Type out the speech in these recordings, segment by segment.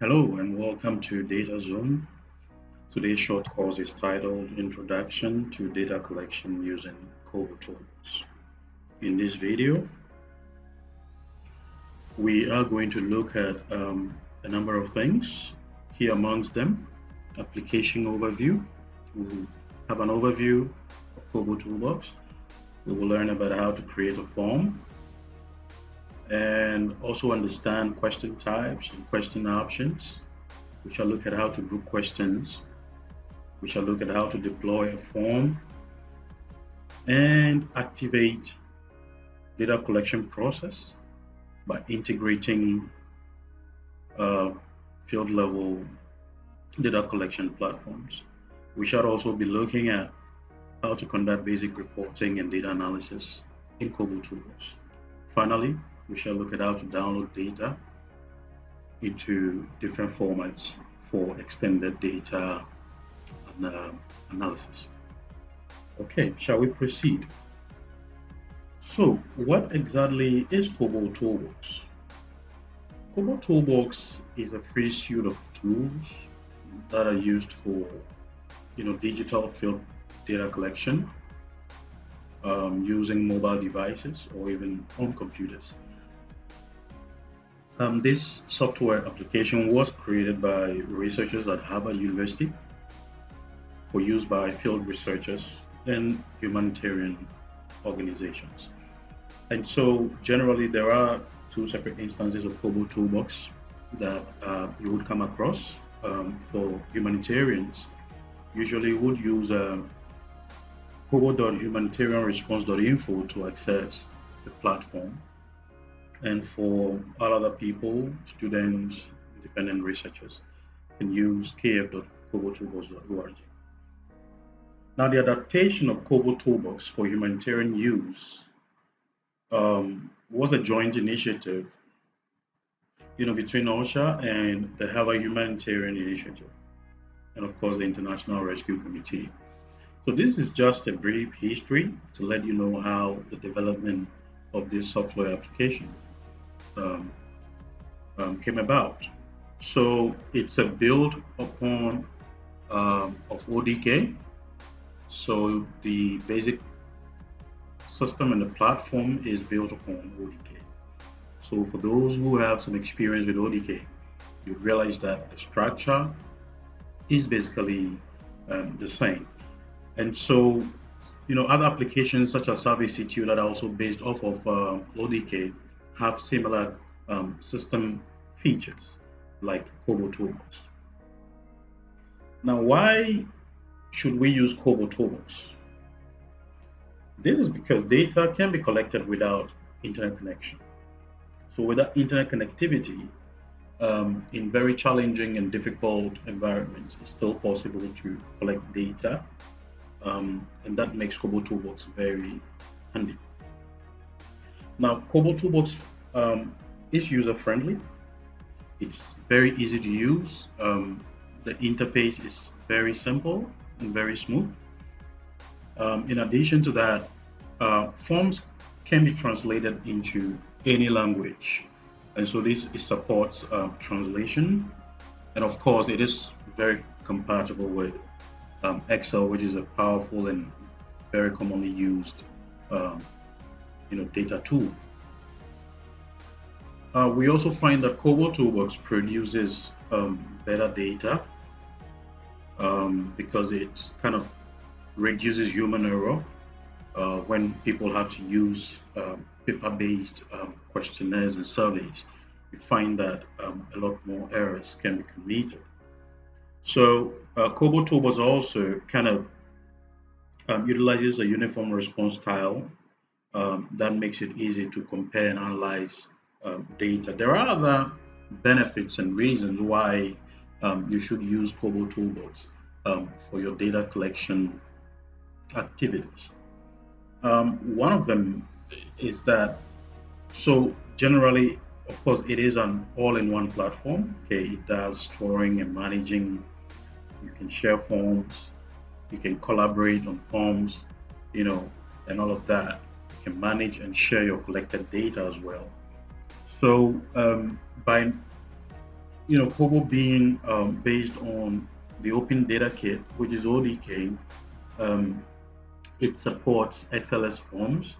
Hello and welcome to Data Zone. Today's short course is titled Introduction to Data Collection Using Kobo Toolbox. In this video, we are going to look at a number of things. Here amongst them, application overview. We'll have an overview of Kobo Toolbox. We will learn about how to create a form and also understand question types and question options. We shall look at how to group questions. We shall look at how to deploy a form and activate data collection process by integrating uh, field level data collection platforms. We shall also be looking at how to conduct basic reporting and data analysis in Kobo Tools. Finally, we shall look at how to download data into different formats for extended data and analysis. Okay, shall we proceed? So, what exactly is Kobo Toolbox? Kobo Toolbox is a free suite of tools that are used for, digital field data collection using mobile devices or even on computers. This software application was created by researchers at Harvard University for use by field researchers and humanitarian organizations. And so generally there are two separate instances of Kobo Toolbox that you would come across for humanitarians. Usually you would use kobo.humanitarianresponse.info to access the platform. And for all other people, students, independent researchers, can use kf.kobotoolbox.org. Now, the adaptation of Kobo Toolbox for humanitarian use was a joint initiative, between OSHA and the Harvard Humanitarian Initiative, and of course the International Rescue Committee. So this is just a brief history to let you know how the development of this software application um, came about. So it's a build upon of ODK. So the basic system and the platform is built upon ODK. So for those who have some experience with ODK, you realize that the structure is basically the same. And so, other applications such as ServiceCTO that are also based off of ODK have similar system features like Kobo Toolbox. Now, why should we use Kobo Toolbox? This is because data can be collected without internet connection. So without internet connectivity, in very challenging and difficult environments, it's still possible to collect data, and that makes Kobo Toolbox very handy. Now, Kobo Toolbox is user friendly. It's very easy to use. The interface is very simple and very smooth. In addition to that, forms can be translated into any language. And so this supports translation. And of course, it is very compatible with Excel, which is a powerful and very commonly used um, data tool. We also find that Kobo Toolbox produces better data because it kind of reduces human error when people have to use paper-based questionnaires and surveys. We find that a lot more errors can be committed. So Kobo Toolbox also kind of utilizes a uniform response style that makes it easy to compare and analyze data. There are other benefits and reasons why you should use Kobo Toolbox for your data collection activities. One of them is that, so generally, of course, it is an all-in-one platform. Okay, it does storing and managing. You can share forms, you can collaborate on forms, and all of that. You can manage and share your collected data as well. So by Kobo being based on the Open Data Kit, which is ODK, um, it supports XLS forms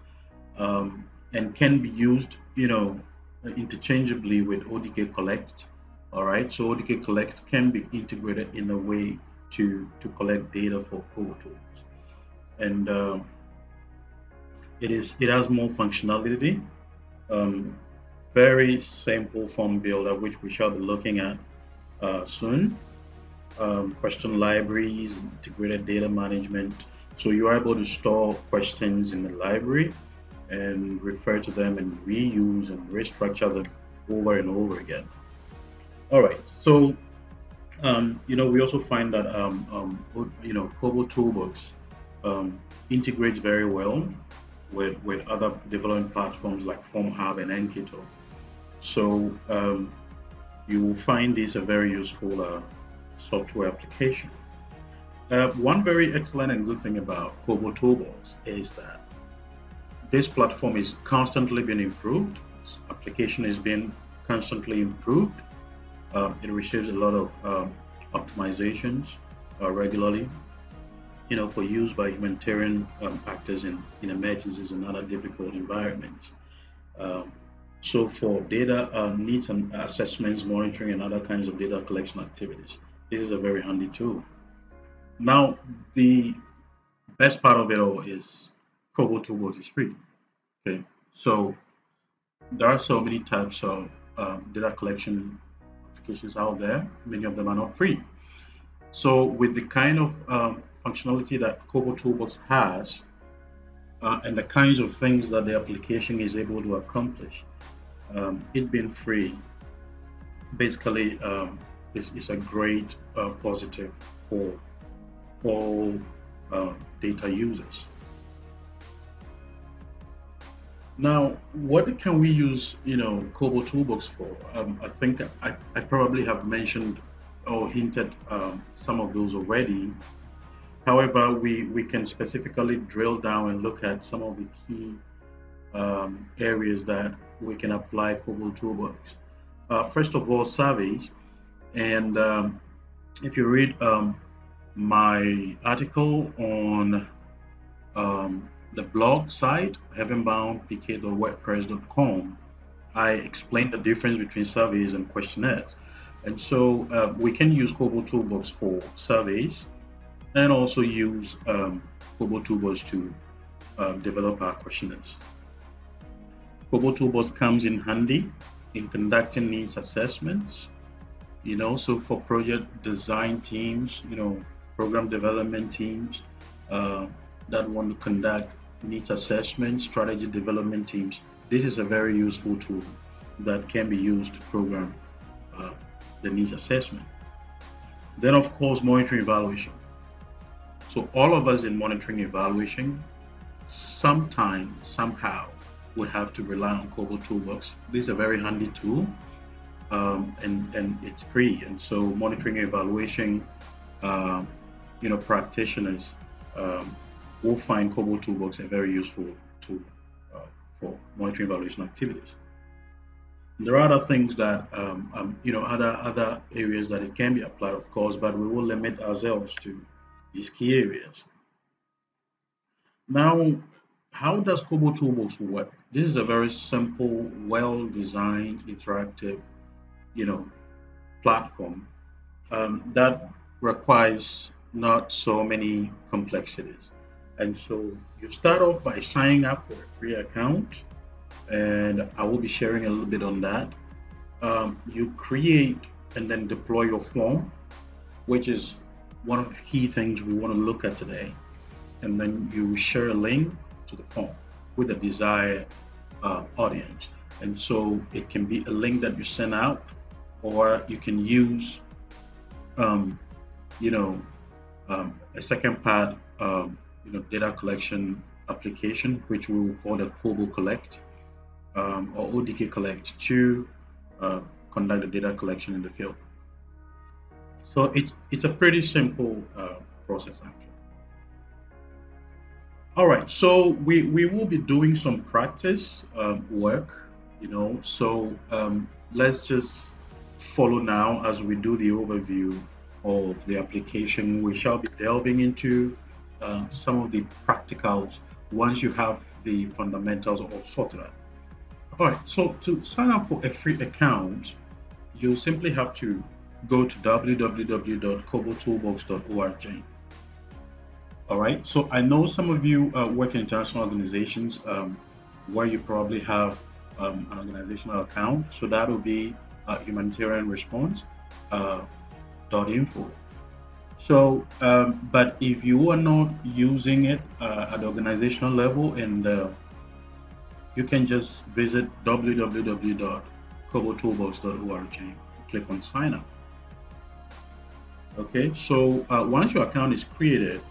and can be used, interchangeably with ODK Collect. All right, so ODK Collect can be integrated in a way to collect data for Kobo tools, and it has more functionality. Um, Very simple form builder, which we shall be looking at soon. Question libraries, integrated data management. So you are able to store questions in the library and refer to them and reuse and restructure them over and over again. All right. So we also find that Kobo Toolbox integrates very well with other development platforms like FormHub and Enkito. So you will find this a very useful software application. One very excellent and good thing about Kobo Toolbox is that this platform is constantly being improved. Its application is being constantly improved. It receives a lot of optimizations regularly, for use by humanitarian actors in emergencies and other difficult environments. Um, so for data needs and assessments, monitoring, and other kinds of data collection activities, this is a very handy tool. Now, the best part of it all is Kobo Toolbox is free. Okay, so there are so many types of data collection applications out there. Many of them are not free. So with the kind of functionality that Kobo Toolbox has and the kinds of things that the application is able to accomplish, it being free basically is a great positive for all data users. Now, what can we use, Kobo Toolbox for? I think I probably have mentioned or hinted some of those already. However, we can specifically drill down and look at some of the key areas that we can apply Kobo Toolbox. First of all, surveys. And if you read my article on the blog site, heavenboundpk.wordpress.com, I explained the difference between surveys and questionnaires. And so we can use Kobo Toolbox for surveys and also use Kobo Toolbox to develop our questionnaires. Kobo Toolbox comes in handy in conducting needs assessments, so for project design teams, program development teams uh, that want to conduct needs assessment, strategy development teams. This is a very useful tool that can be used to program uh, the needs assessment. Then, of course, monitoring evaluation. So, all of us in monitoring evaluation, sometime, somehow, would have to rely on Kobo Toolbox. This is a very handy tool and it's free. And so, monitoring evaluation, um, practitioners um, will find Kobo Toolbox a very useful tool uh, for monitoring evaluation activities. There are other things that, other areas that it can be applied, of course, but we will limit ourselves to these key areas. Now, how does Kobo Toolbox work? This is a very simple, well-designed, interactive, you know, platform that requires not so many complexities. And so you start off by signing up for a free account, and I will be sharing a little bit on that. You create and then deploy your form, which is one of the key things we want to look at today. And then you share a link to the form with the desired audience. And so it can be a link that you send out, or you can use, um, you know, a second part, data collection application, which we will call the Kobo Collect or ODK Collect to uh, conduct the data collection in the field. So it's a pretty simple process actually. All right, so we will be doing some practice work, So let's just follow now as we do the overview of the application. We shall be delving into some of the practicals once you have the fundamentals all sorted out. All right, so to sign up for a free account, you simply have to go to www.kobotoolbox.org. All right, so I know some of you work in international organizations where you probably have an organizational account. So that will be humanitarian response .info. So, but if you are not using it at the organizational level, and you can just visit www.kobotoolbox.org, click on sign up. Okay, so once your account is created,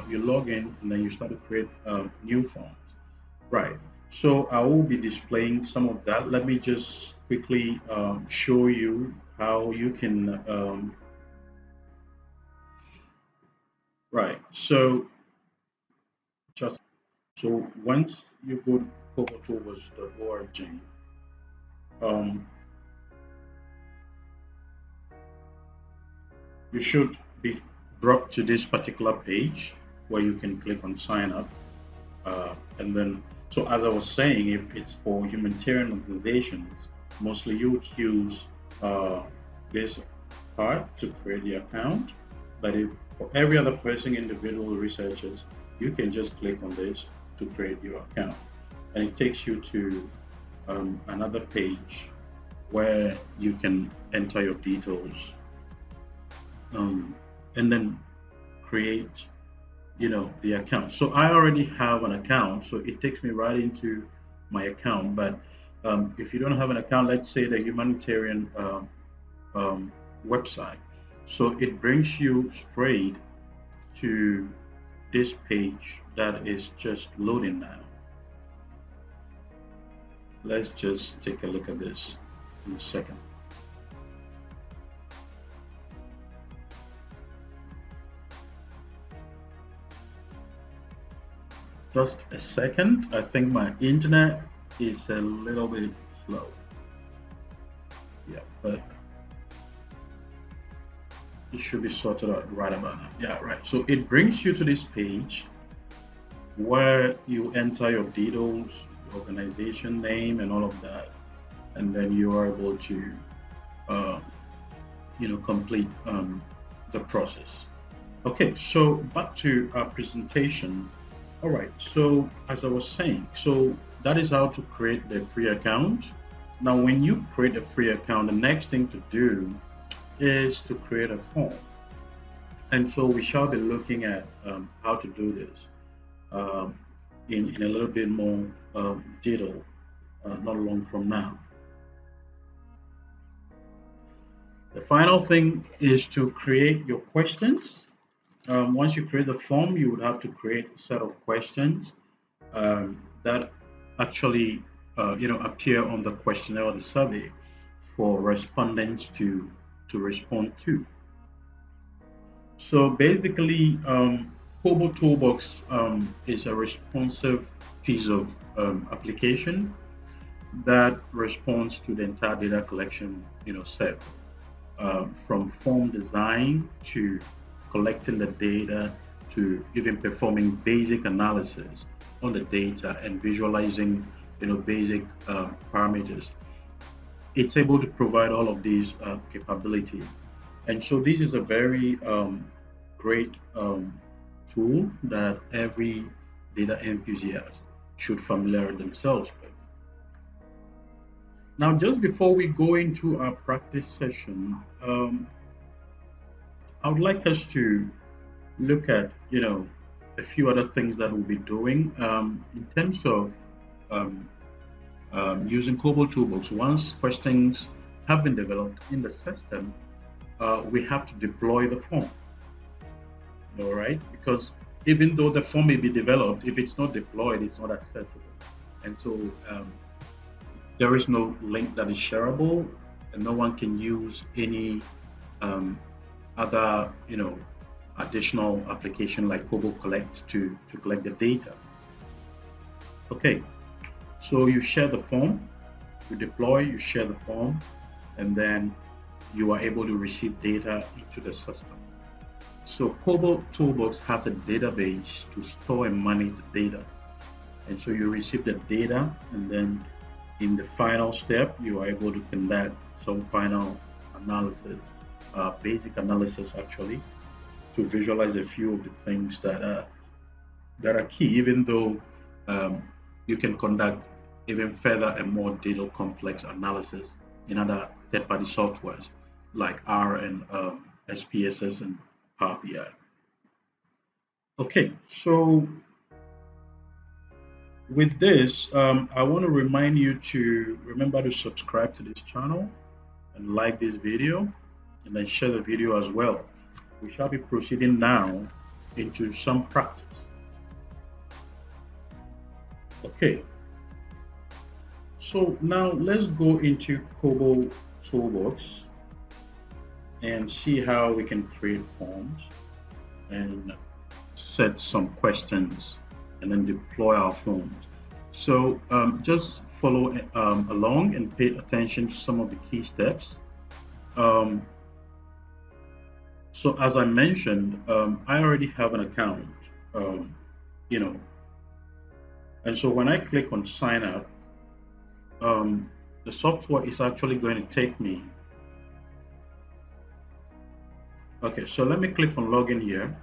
you log in and then you start to create new forms. Right. So I will be displaying some of that. Let me just quickly show you how you can. Right. So just so once you go to kobotoolbox.org, um, you should be brought to this particular page where you can click on sign up. And then, so as I was saying, if it's for humanitarian organizations, mostly you would use this part to create the account. But if for every other person, individual researchers, you can just click on this to create your account. And it takes you to another page where you can enter your details and then create the account. So I already have an account, so it takes me right into my account. But if you don't have an account, let's say the humanitarian website, so it brings you straight to this page that is just loading now. Let's just take a look at this in a second. Just a second. I think my internet is a little bit slow. Yeah, but it should be sorted out right about now. Yeah, right. So it brings you to this page where you enter your details, your organization name, and all of that, and then you are able to, complete the process. Okay, so back to our presentation. All right, so as I was saying, so that is how to create the free account. Now, when you create a free account, the next thing to do is to create a form. And so we shall be looking at how to do this in a little bit more detail not long from now. The final thing is to create your questions. Once you create the form, you would have to create a set of questions that actually, appear on the questionnaire or the survey for respondents to respond to. So basically, Kobo Toolbox is a responsive piece of application that responds to the entire data collection, set from form design to collecting the data to even performing basic analysis on the data and visualizing basic parameters. It's able to provide all of these capabilities, and so this is a very great tool that every data enthusiast should familiarize themselves with. Now, just before we go into our practice session, I would like us to look at, a few other things that we'll be doing in terms of using Kobo Toolbox. Once questions have been developed in the system, we have to deploy the form. All right, because even though the form may be developed, if it's not deployed, it's not accessible, and so there is no link that is shareable, and no one can use any other, additional application like Kobo Collect to collect the data. Okay, so you share the form, you deploy, you share the form, and then you are able to receive data into the system. So Kobo Toolbox has a database to store and manage the data. And so you receive the data, and then in the final step, you are able to conduct some final analysis, basic analysis actually, to visualize a few of the things that are key, even though um, you can conduct even further and more detailed complex analysis in other third-party softwares like R and SPSS and Power BI. Okay, so with this, I want to remind you to remember to subscribe to this channel and like this video and then share the video as well. We shall be proceeding now into some practice. Okay, so now let's go into Kobo Toolbox and see how we can create forms and set some questions and then deploy our forms. So just follow along and pay attention to some of the key steps. Um, so as I mentioned, I already have an account, um, you know, and so when I click on sign up, the software is actually going to take me. Okay, so let me click on login here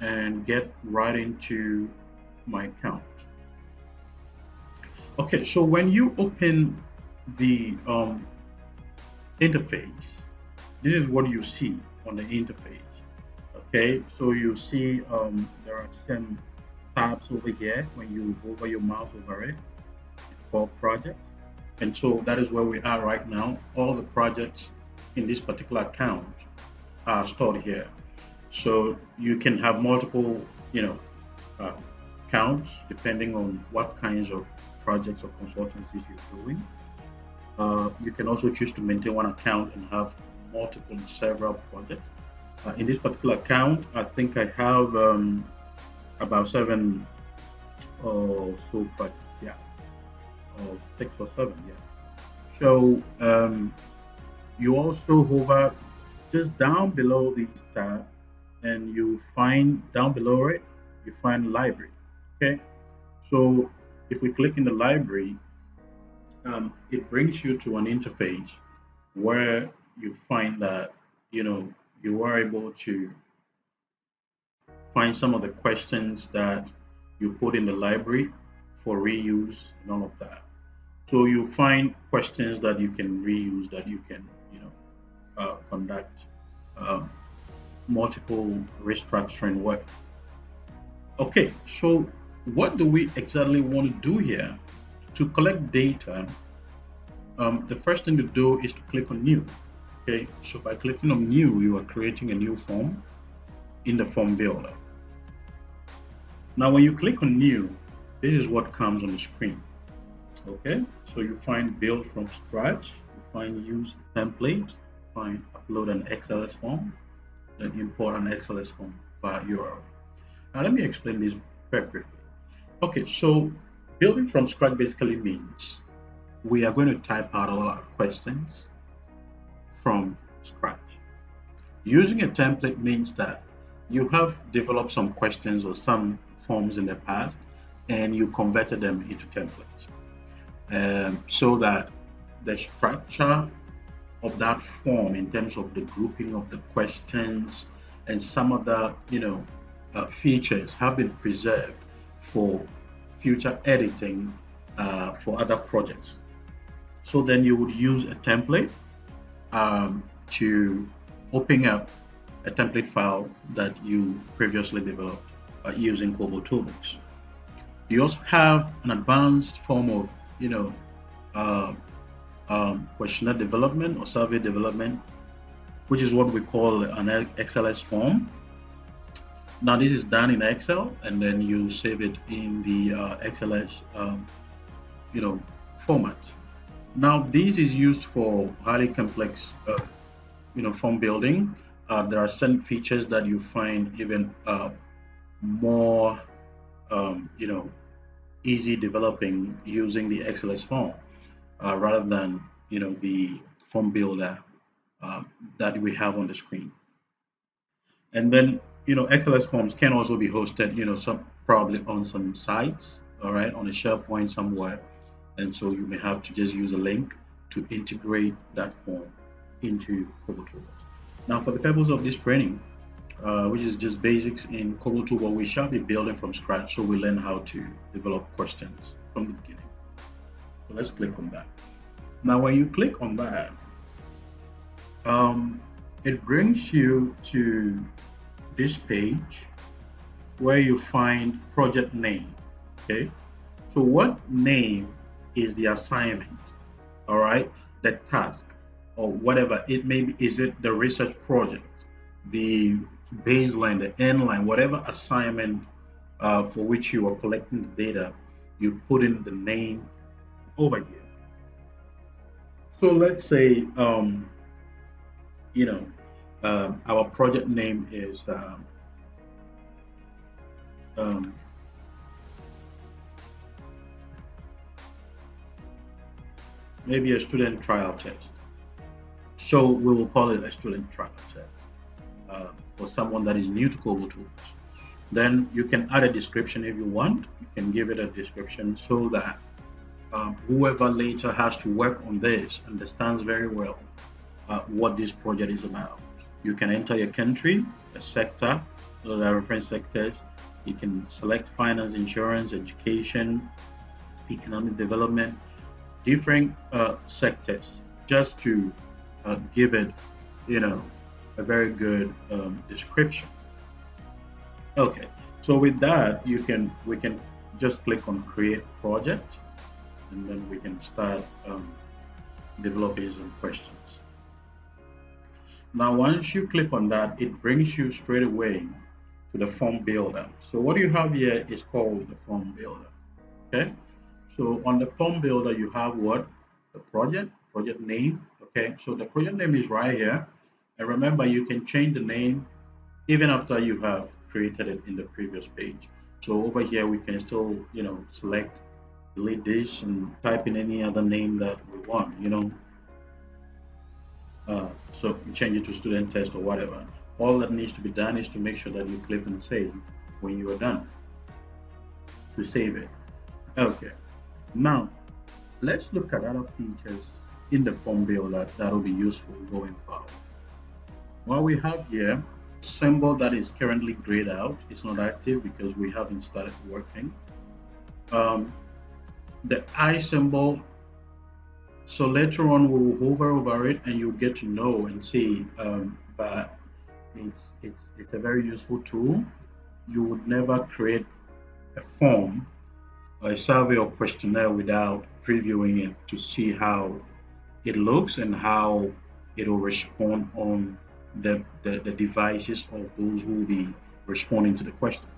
and get right into my account. Okay, so when you open the interface, this is what you see on the interface. Okay, so you see there are some tabs over here. When you hover your mouse over it, it's called projects. And so that is where we are right now. All the projects in this particular account are stored here. So you can have multiple, uh, accounts depending on what kinds of projects or consultancies you're doing. You can also choose to maintain one account and have multiple several projects. In this particular account, I think I have about 7 or so projects, yeah, or 6 or 7, yeah. So you also hover just down below this tab, and you find down below it, you find library. Okay, so if we click in the library, it brings you to an interface where you find that you are able to find some of the questions that you put in the library for reuse and all of that. So you find questions that you can reuse, that you can conduct um, multiple restructuring work. Okay, so what do we exactly want to do here? To collect data, the first thing to do is to click on new. Okay, so by clicking on new, you are creating a new form in the form builder. Now, when you click on new, this is what comes on the screen. Okay, so you find build from scratch, you find use template, find upload an XLS form, then import an XLS form via URL. Now, let me explain this very briefly. Okay, so building from scratch basically means we are going to type out all our questions from scratch. Using a template means that you have developed some questions or some forms in the past and you converted them into templates, so that the structure of that form in terms of the grouping of the questions and some of the features have been preserved for future editing for other projects. So then you would use a template to open up a template file that you previously developed using Kobo Toolbox. You also have an advanced form of uh, questionnaire development or survey development, which is what we call an XLS form. Now this is done in Excel, and then you save it in the XLS format. Now this is used for highly complex form building. There are certain features that you find even more easy developing using the XLS form rather than the form builder that we have on the screen. And then, XLS forms can also be hosted, some probably on some sites, all right, on a SharePoint somewhere. And so you may have to just use a link to integrate that form into Kobo Toolbox. Now, for the purpose of this training, which is just basics in Kobo Toolbox, we shall be building from scratch, so we learn how to develop questions from the beginning. So let's click on that. Now, when you click on that, it brings you to this page where you find project name. Okay, so what name is the assignment? All right, the task or whatever it may be. Is it the research project, the baseline, the end line, whatever assignment for which you are collecting the data? You put in the name over here. So let's say our project name is um, maybe a student trial test. So we will call it a student trial test for someone that is new to Kobo Tools. Then you can add a description if you want. You can give it a description so that whoever later has to work on this understands very well what this project is about. You can enter your country, a sector, so there are reference sectors. You can select finance, insurance, education, economic development, different sectors, just to give it, a very good description. Okay, so with that, we can just click on create project, and then we can start developing some questions. Now, once you click on that, it brings you straight away to the form builder. So what you have here is called the form builder. Okay, so on the form builder, you have what? The project name. Okay, so the project name is right here. And remember, you can change the name even after you have created it in the previous page. So over here, we can still, select, delete this and type in any other name that we want. So you change it to student test or whatever. All that needs to be done is to make sure that you click on save when you are done to save it. Okay, now let's look at other features in the form builder that will be useful going forward. What we have here, symbol that is currently grayed out, it's not active because we haven't started working. The I symbol, so later on we will hover over it and you'll get to know and see, but it's a very useful tool. You would never create a form or a survey or questionnaire without previewing it to see how it looks and how it will respond on the devices of those who will be responding to the questions.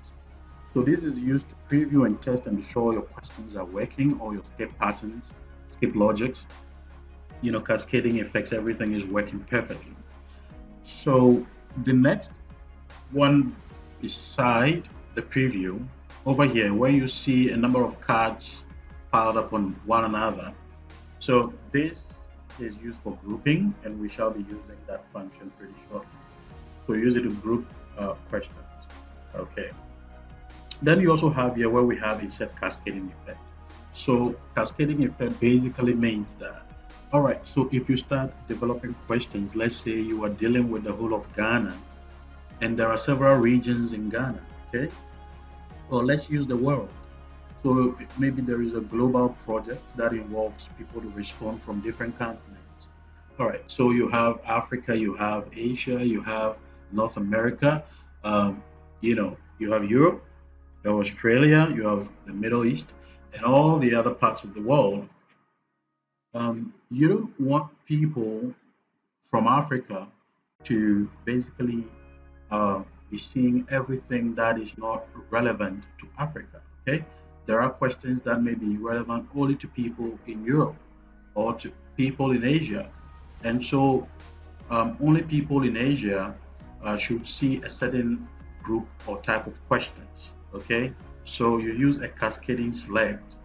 So this is used to preview and test and ensure your questions are working, or your skip patterns, skip logics, cascading effects, everything is working perfectly. So the next one beside the preview, over here where you see a number of cards piled up on one another. So this is used for grouping, and we shall be using that function pretty shortly. So use it to group questions. Okay. Then you also have here where we have a set cascading effect. So cascading effect basically means that, all right, so if you start developing questions, let's say you are dealing with the whole of Ghana, and there are several regions in Ghana, okay? Or let's use the world. So maybe there is a global project that involves people to respond from different continents. All right, so you have Africa, you have Asia, you have North America, you have Europe, you have Australia, you have the Middle East, and all the other parts of the world. You don't want people from Africa to basically be seeing everything that is not relevant to Africa. Okay, there are questions that may be relevant only to people in Europe or to people in Asia, and so only people in Asia should see a certain group or type of questions. Okay, so you use a cascading select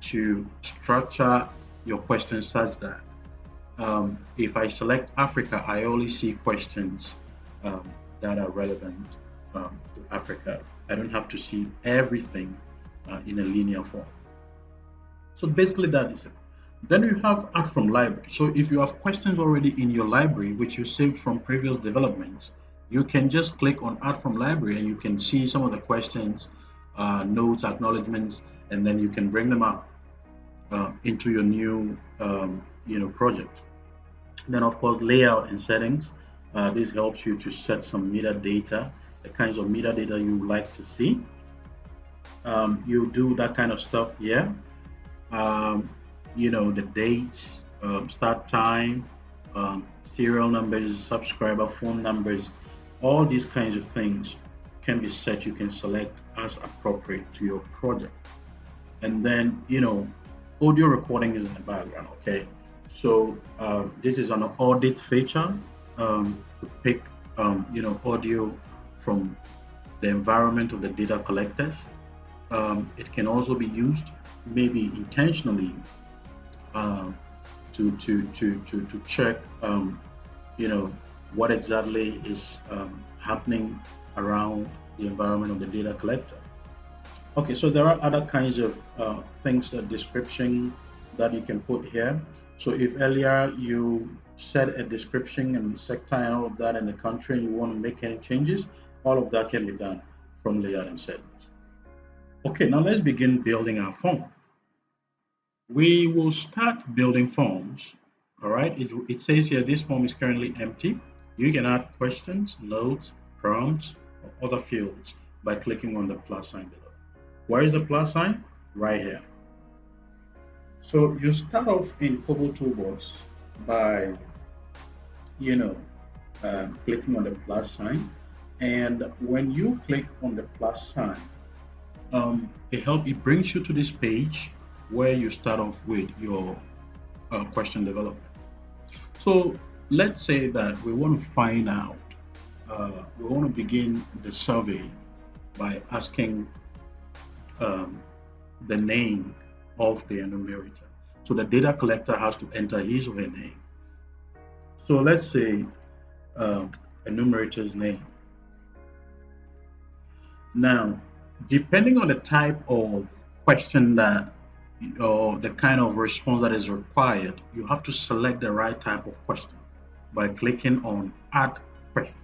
to structure your questions such that If I select Africa, I only see questions um, that are relevant to Africa. I don't have to see everything in a linear form. So basically that is it. Then you have add from library. So if you have questions already in your library, which you saved from previous developments, you can just click on add from library and you can see some of the questions, notes, acknowledgements, and then you can bring them up into your new project. Then of course layout and settings. This helps you to set some metadata, the kinds of metadata you would like to see. You do that kind of stuff here. Um, the dates, start time, serial numbers, subscriber phone numbers, all these kinds of things can be set. You can select as appropriate to your project. And then, audio recording is in the background, okay? So this is an audit feature to pick, audio from the environment of the data collectors. It can also be used maybe intentionally to check what exactly is happening around the environment of the data collector. Okay, so there are other kinds of things, the description that you can put here. So if earlier you set a description and sector and all of that in the country and you want to make any changes, all of that can be done from layout and settings. Okay, now let's begin building our form. We will start building forms. All right, it says here this form is currently empty. You can add questions, notes, prompts, or other fields by clicking on the plus sign below. Where is the plus sign? Right here. So you start off in Kobo Toolbox by, clicking on the plus sign. And when you click on the plus sign, it brings you to this page where you start off with your question development. So let's say that we want to find out, we want to begin the survey by asking the name of the enumerator. So the data collector has to enter his or her name. So let's say enumerator's name. Now, depending on the type of question that or the kind of response that is required, you have to select the right type of question by clicking on add question.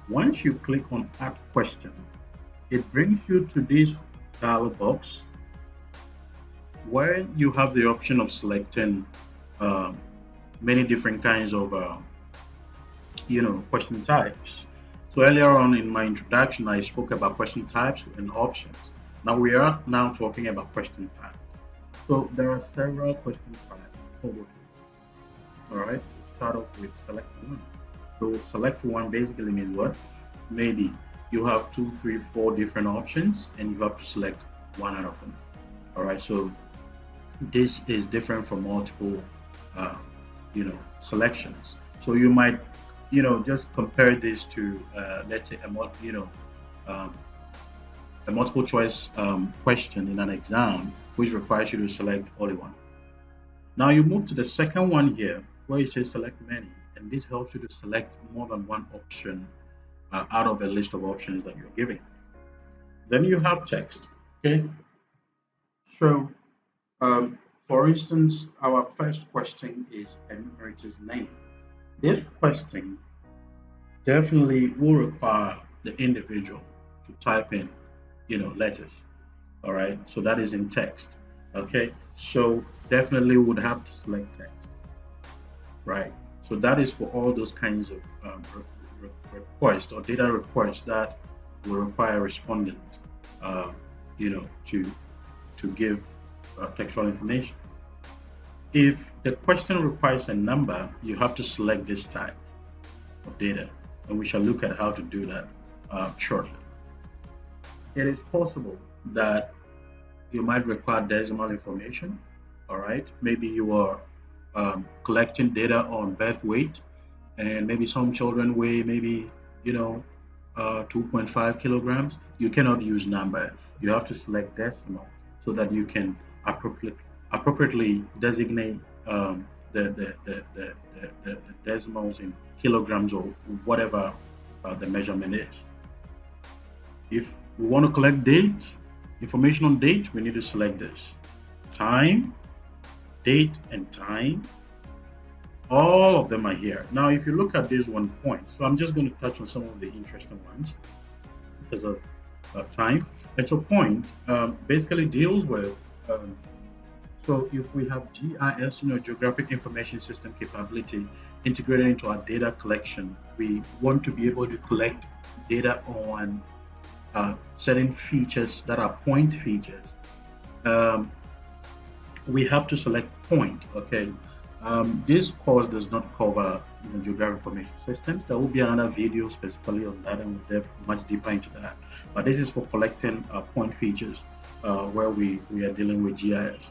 Once you click on add question, it brings you to this dialog box where you have the option of selecting uh, many different kinds of question types. So earlier on in my introduction, I spoke about question types and options. Now we are now talking about question types. So there are several question types. All right, start off with select one. So select one basically means what? Maybe you have 2, 3, 4 different options and you have to select one out of them. All right, so this is different from multiple, selections. So you might, just compare this to, let's say, a multiple choice question in an exam, which requires you to select only one. Now you move to the second one here, where it says select many, and this helps you to select more than one option out of a list of options that you're giving. Then you have text. Okay, so for instance, our first question is enumerator's name. This question definitely will require the individual to type in, letters. All right, so that is in text. Okay, so definitely would have to select text, right? So that is for all those kinds of requests or data requests that will require a respondent, uh, to give textual information. If the question requires a number, you have to select this type of data, and we shall look at how to do that shortly. It is possible that you might require decimal information. All right, maybe you are collecting data on birth weight, and maybe some children weigh maybe 2.5 kilograms. You cannot use number. You have to select decimal so that you can appropriately designate the decimals in kilograms or whatever the measurement is. If we want to collect date, information on date, we need to select this. Time, date and time, all of them are here. Now, if you look at this one point, so I'm just going to touch on some of the interesting ones because of time. And so point basically deals with, so if we have GIS, Geographic Information System capability integrated into our data collection, we want to be able to collect data on certain features that are point features. Um, we have to select point, okay? This course does not cover geographic information systems. There will be another video specifically on that, and we'll dive much deeper into that. But this is for collecting point features where we are dealing with GIS.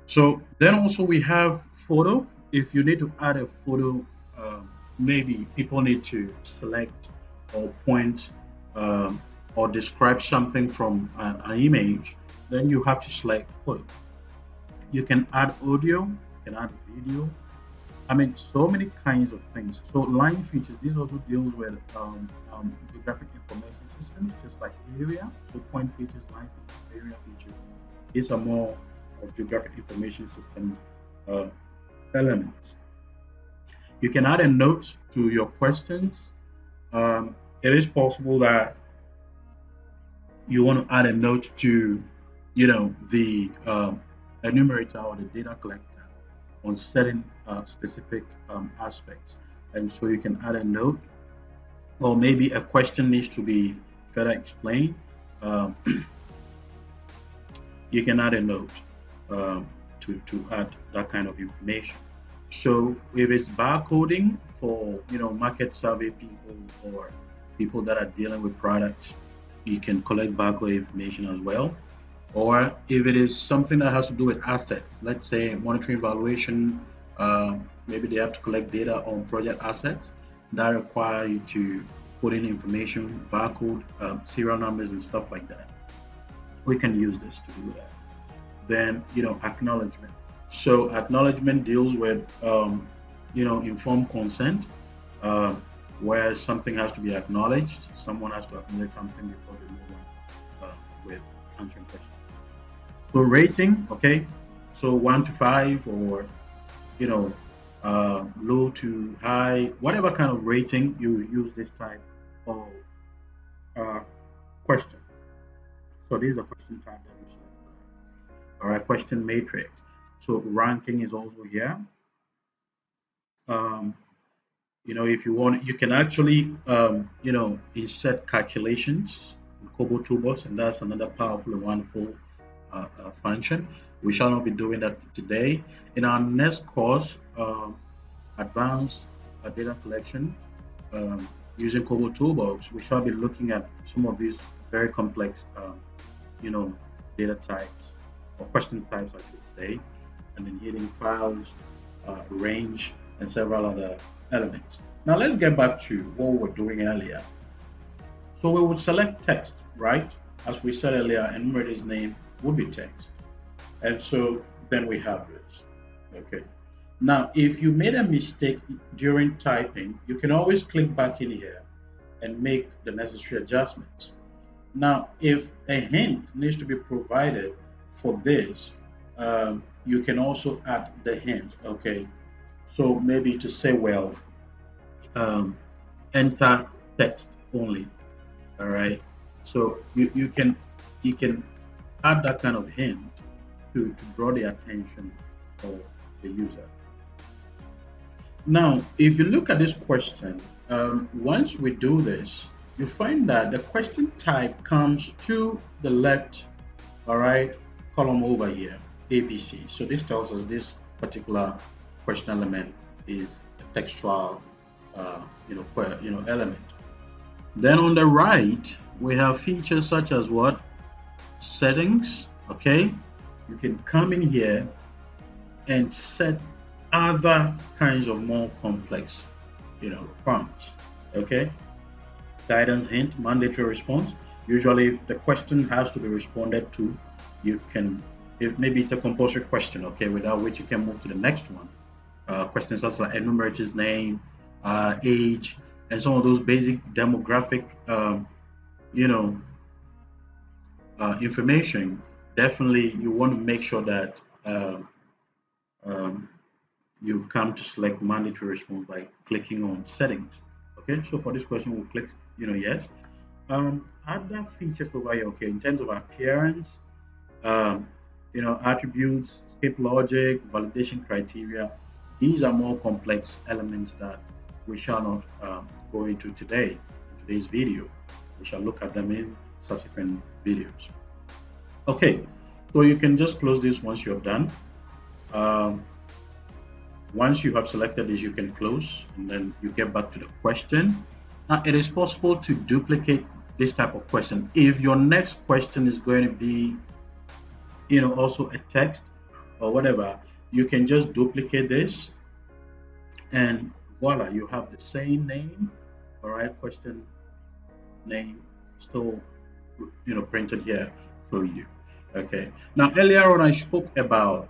So then also we have photo. If you need to add a photo, maybe people need to select or point or describe something from an image, then you have to select photo. You can add audio, you can add video. I mean, so many kinds of things. So line features, this also deals with geographic information systems, just like area. So point features, line features, area features. These are more of geographic information system uh, elements. You can add a note to your questions. It is possible that you want to add a note to, the enumerator or the data collector on certain specific aspects. And so you can add a note, or maybe a question needs to be further explained. Um, you can add a note to add that kind of information. So if it's barcoding for market survey people or people that are dealing with products, you can collect barcode information as well. Or if it is something that has to do with assets, let's say monitoring evaluation, maybe they have to collect data on project assets that require you to put in information, barcode, serial numbers, and stuff like that. We can use this to do that. Then acknowledgement. So acknowledgement deals with informed consent, uh, where something has to be acknowledged. Someone has to acknowledge something before they move on with answering questions. So rating, okay. So 1 to 5, or low to high, whatever kind of rating you use this type of uh, question. So these are question type that we select. All right, question matrix. So ranking is also here. Um, if you want, you can actually, insert calculations in Kobo Toolbox, and that's another powerful and wonderful function. We shall not be doing that today. In our next course, advanced data collection using Kobo Toolbox, we shall be looking at some of these very complex, you know, data types or question types, I should say, and then hidden files, range, and several other elements. Now let's get back to what we were doing earlier. So we would select text, right? As we said earlier, enumerator's name would be text. And so then we have this. Okay. Now, if you made a mistake during typing, you can always click back in here and make the necessary adjustments. Now, if a hint needs to be provided for this, you can also add the hint. Okay. So maybe to say, well, um, enter text only. All right. So you can add that kind of hint to draw the attention of the user. Now, if you look at this question, once we do this, you find that the question type comes to the left, all right, column over here, ABC. So this tells us this particular question element is a textual, element. Then on the right, we have features such as what? Settings, okay? You can come in here and set other kinds of more complex, prompts, okay? Guidance hint, mandatory response. Usually if the question has to be responded to, you can, if maybe it's a compulsory question, okay, without which you can move to the next one. Questions such like enumerator's name, age, and some of those basic demographic, you know, information. Definitely, you want to make sure that um, you come to select mandatory response by clicking on settings. Okay, so for this question, we'll click, yes. Other features over here, okay, in terms of appearance, um, attributes, skip logic, validation criteria. These are more complex elements that we shall not go into today, in today's video. We shall look at them in subsequent videos. Okay, so you can just close this once you're done. Um, Once you have selected this, you can close and then you get back to the question. Now, it is possible to duplicate this type of question. If your next question is going to be, also a text or whatever, you can just duplicate this and voila, you have the same name, all right, question name still, printed here for you. Okay. Now, earlier on, I spoke about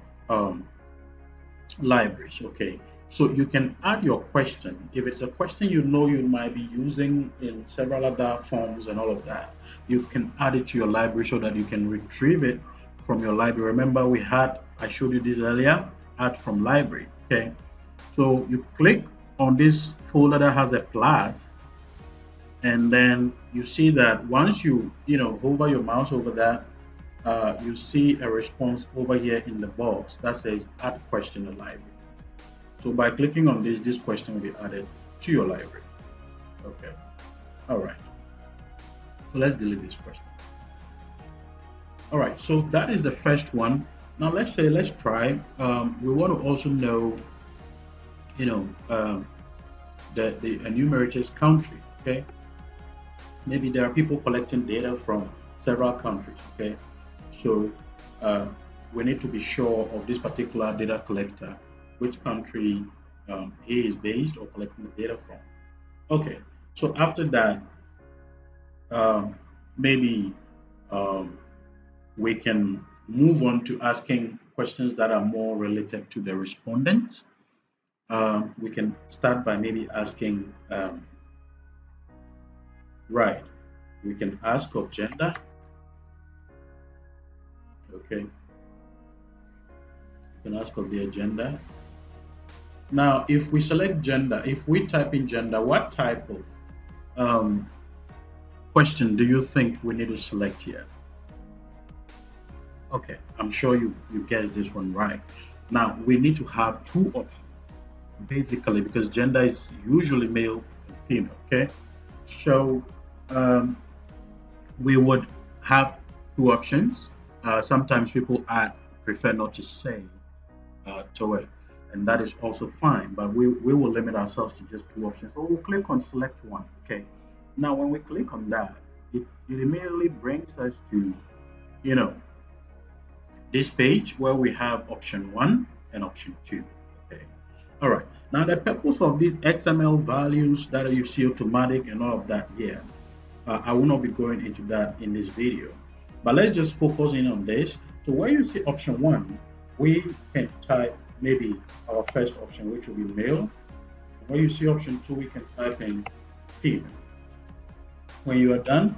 libraries. Okay, so you can add your question if it's a question you know you might be using in several other forms and all of that. You can add it to your library so that you can retrieve it from your library. Remember, I showed you this earlier, add from library. Okay, so you click on this folder that has a plus, and then you see that once you hover your mouse over that, you see a response over here in the box that says add question to library. So by clicking on this question will be added to your library. Okay. All right. So let's delete this question. All right. So that is the first one. Now let's try. We want to also know, the enumerator's country. Okay. Maybe there are people collecting data from several countries. Okay. So we need to be sure of this particular data collector, which country he is based or collecting the data from. Okay, so after that, maybe um, we can move on to asking questions that are more related to the respondent. We can start by maybe asking, right, we can ask of gender. Okay, you can ask of their gender. Now, if we select gender, if we type in gender, what type of um, question do you think we need to select here? Okay, I'm sure you guessed this one right. Now, we need to have two options, basically, because gender is usually male and female, okay? So, we would have two options. Sometimes people prefer not to say to it, and that is also fine, but we will limit ourselves to just two options. So we'll click on select one. Okay, now when we click on that, it immediately brings us to you know this page where we have option one and option two. Okay, all right. Now the purpose of these XML values that you see automatic and all of that here, I will not be going into that in this video, but let's just focus in on this. So where you see option one, we can type maybe our first option, which will be male. Where you see option two, we can type in female. When you are done,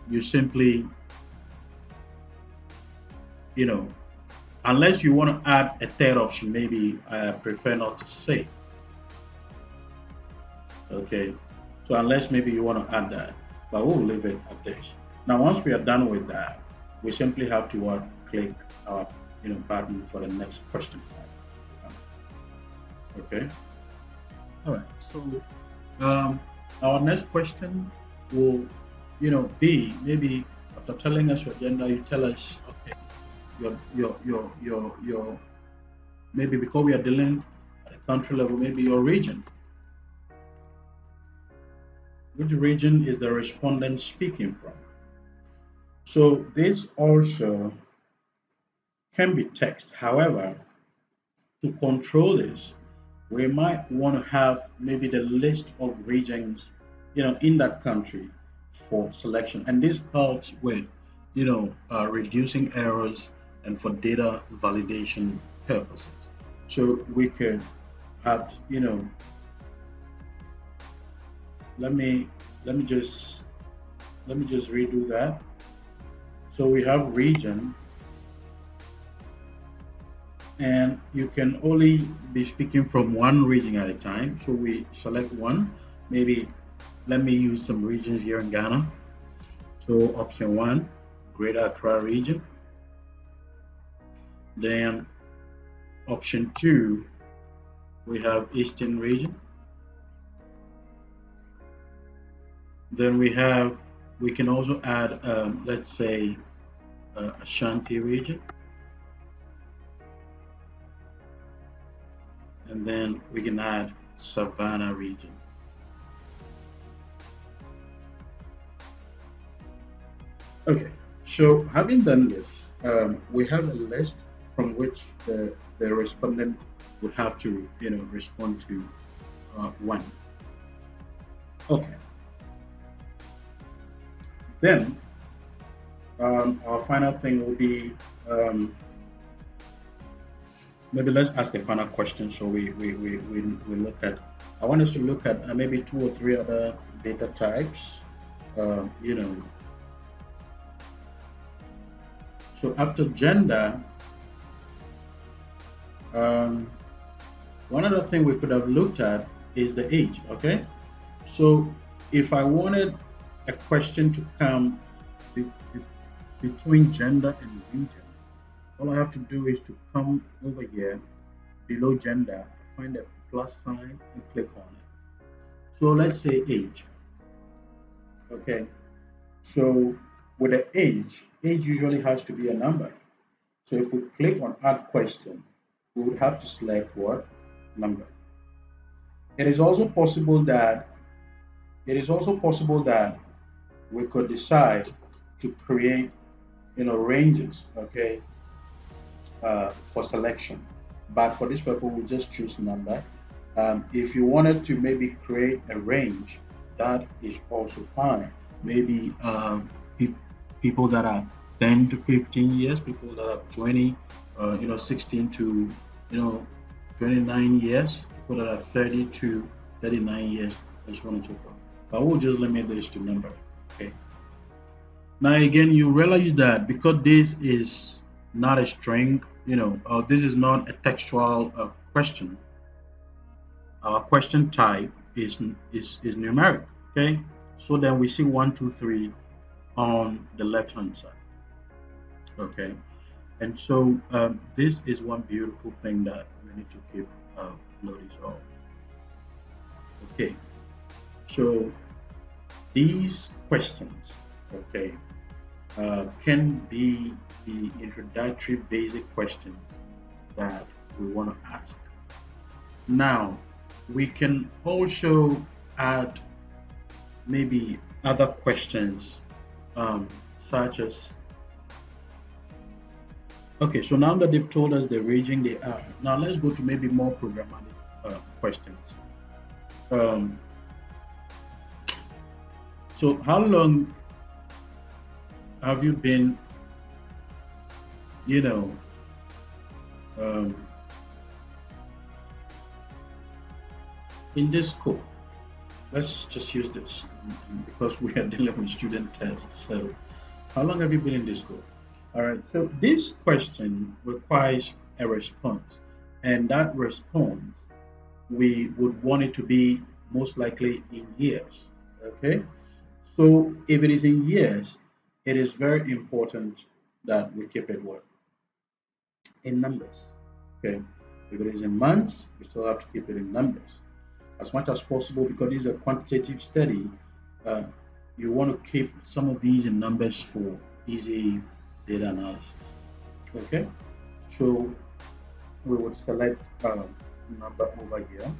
you simply, unless you want to add a third option, maybe I prefer not to say. Okay, so unless maybe you want to add that, but we'll leave it at this. Now, once we are done with that, we simply have to click our button for the next question. Okay. All right. So our next question will, be maybe after telling us your gender, you tell us, okay, your maybe because we are dealing at a country level, maybe your region. which region is the respondent speaking from. So this also can be text. However, to control this, we might want to have maybe the list of regions, in that country for selection. And this helps with, reducing errors and for data validation purposes. So we could have, let me let me just redo that. So we have region, and you can only be speaking from one region at a time. So we select one. Maybe let me use some regions here in Ghana. So option one, Greater Accra region. Then option two, we have Eastern region. Then we can also add, let's say, Ashanti region. And then we can add Savannah region. Okay, so having done this, we have a list from which the respondent would have to, respond to one. Okay, then our final thing will be, maybe let's ask a final question. So we look at, I want us to look at maybe two or three other data types. You know, so after gender, um, one other thing we could have looked at is the age. Okay, so if I wanted a question to come be, be- between gender and region, all I have to do is to come over here below gender, find a plus sign and click on it. So let's say age. Okay, so with the age usually has to be a number. So if we click on add question, we would have to select what number. It is also possible that we could decide to create, ranges, okay, for selection. But for this purpose, we'll just choose number. If you wanted to maybe create a range, that is also fine. Maybe pe- people that are 10 to 15 years, people that are 20, 16 to, you know, 29 years, people that are 30 to 39 years, and so on and so forth. But we'll just limit this to number. Okay. Now again, you realize that because this is not a string, this is not a textual question. Our question type is numeric. Okay, so then we see one, two, three on the left hand side. Okay, and so this is one beautiful thing that we need to keep notice of. Okay, so these questions, okay, can be the introductory basic questions that we want to ask. Now, we can also add maybe other questions, such as, okay, so now that they've told us the region they are, now let's go to maybe more programmatic questions. Um, so how long have you been, you know, um, in this school? Let's just use this because we are dealing with student tests. So, how long have you been in this school? All right. So this question requires a response, and that response we would want it to be most likely in years. Okay. So if it is in years, it is very important that we keep it what in numbers. Okay. If it is in months, we still have to keep it in numbers as much as possible because this is a quantitative study. Uh, you want to keep some of these in numbers for easy data analysis. Okay, so we would select number over here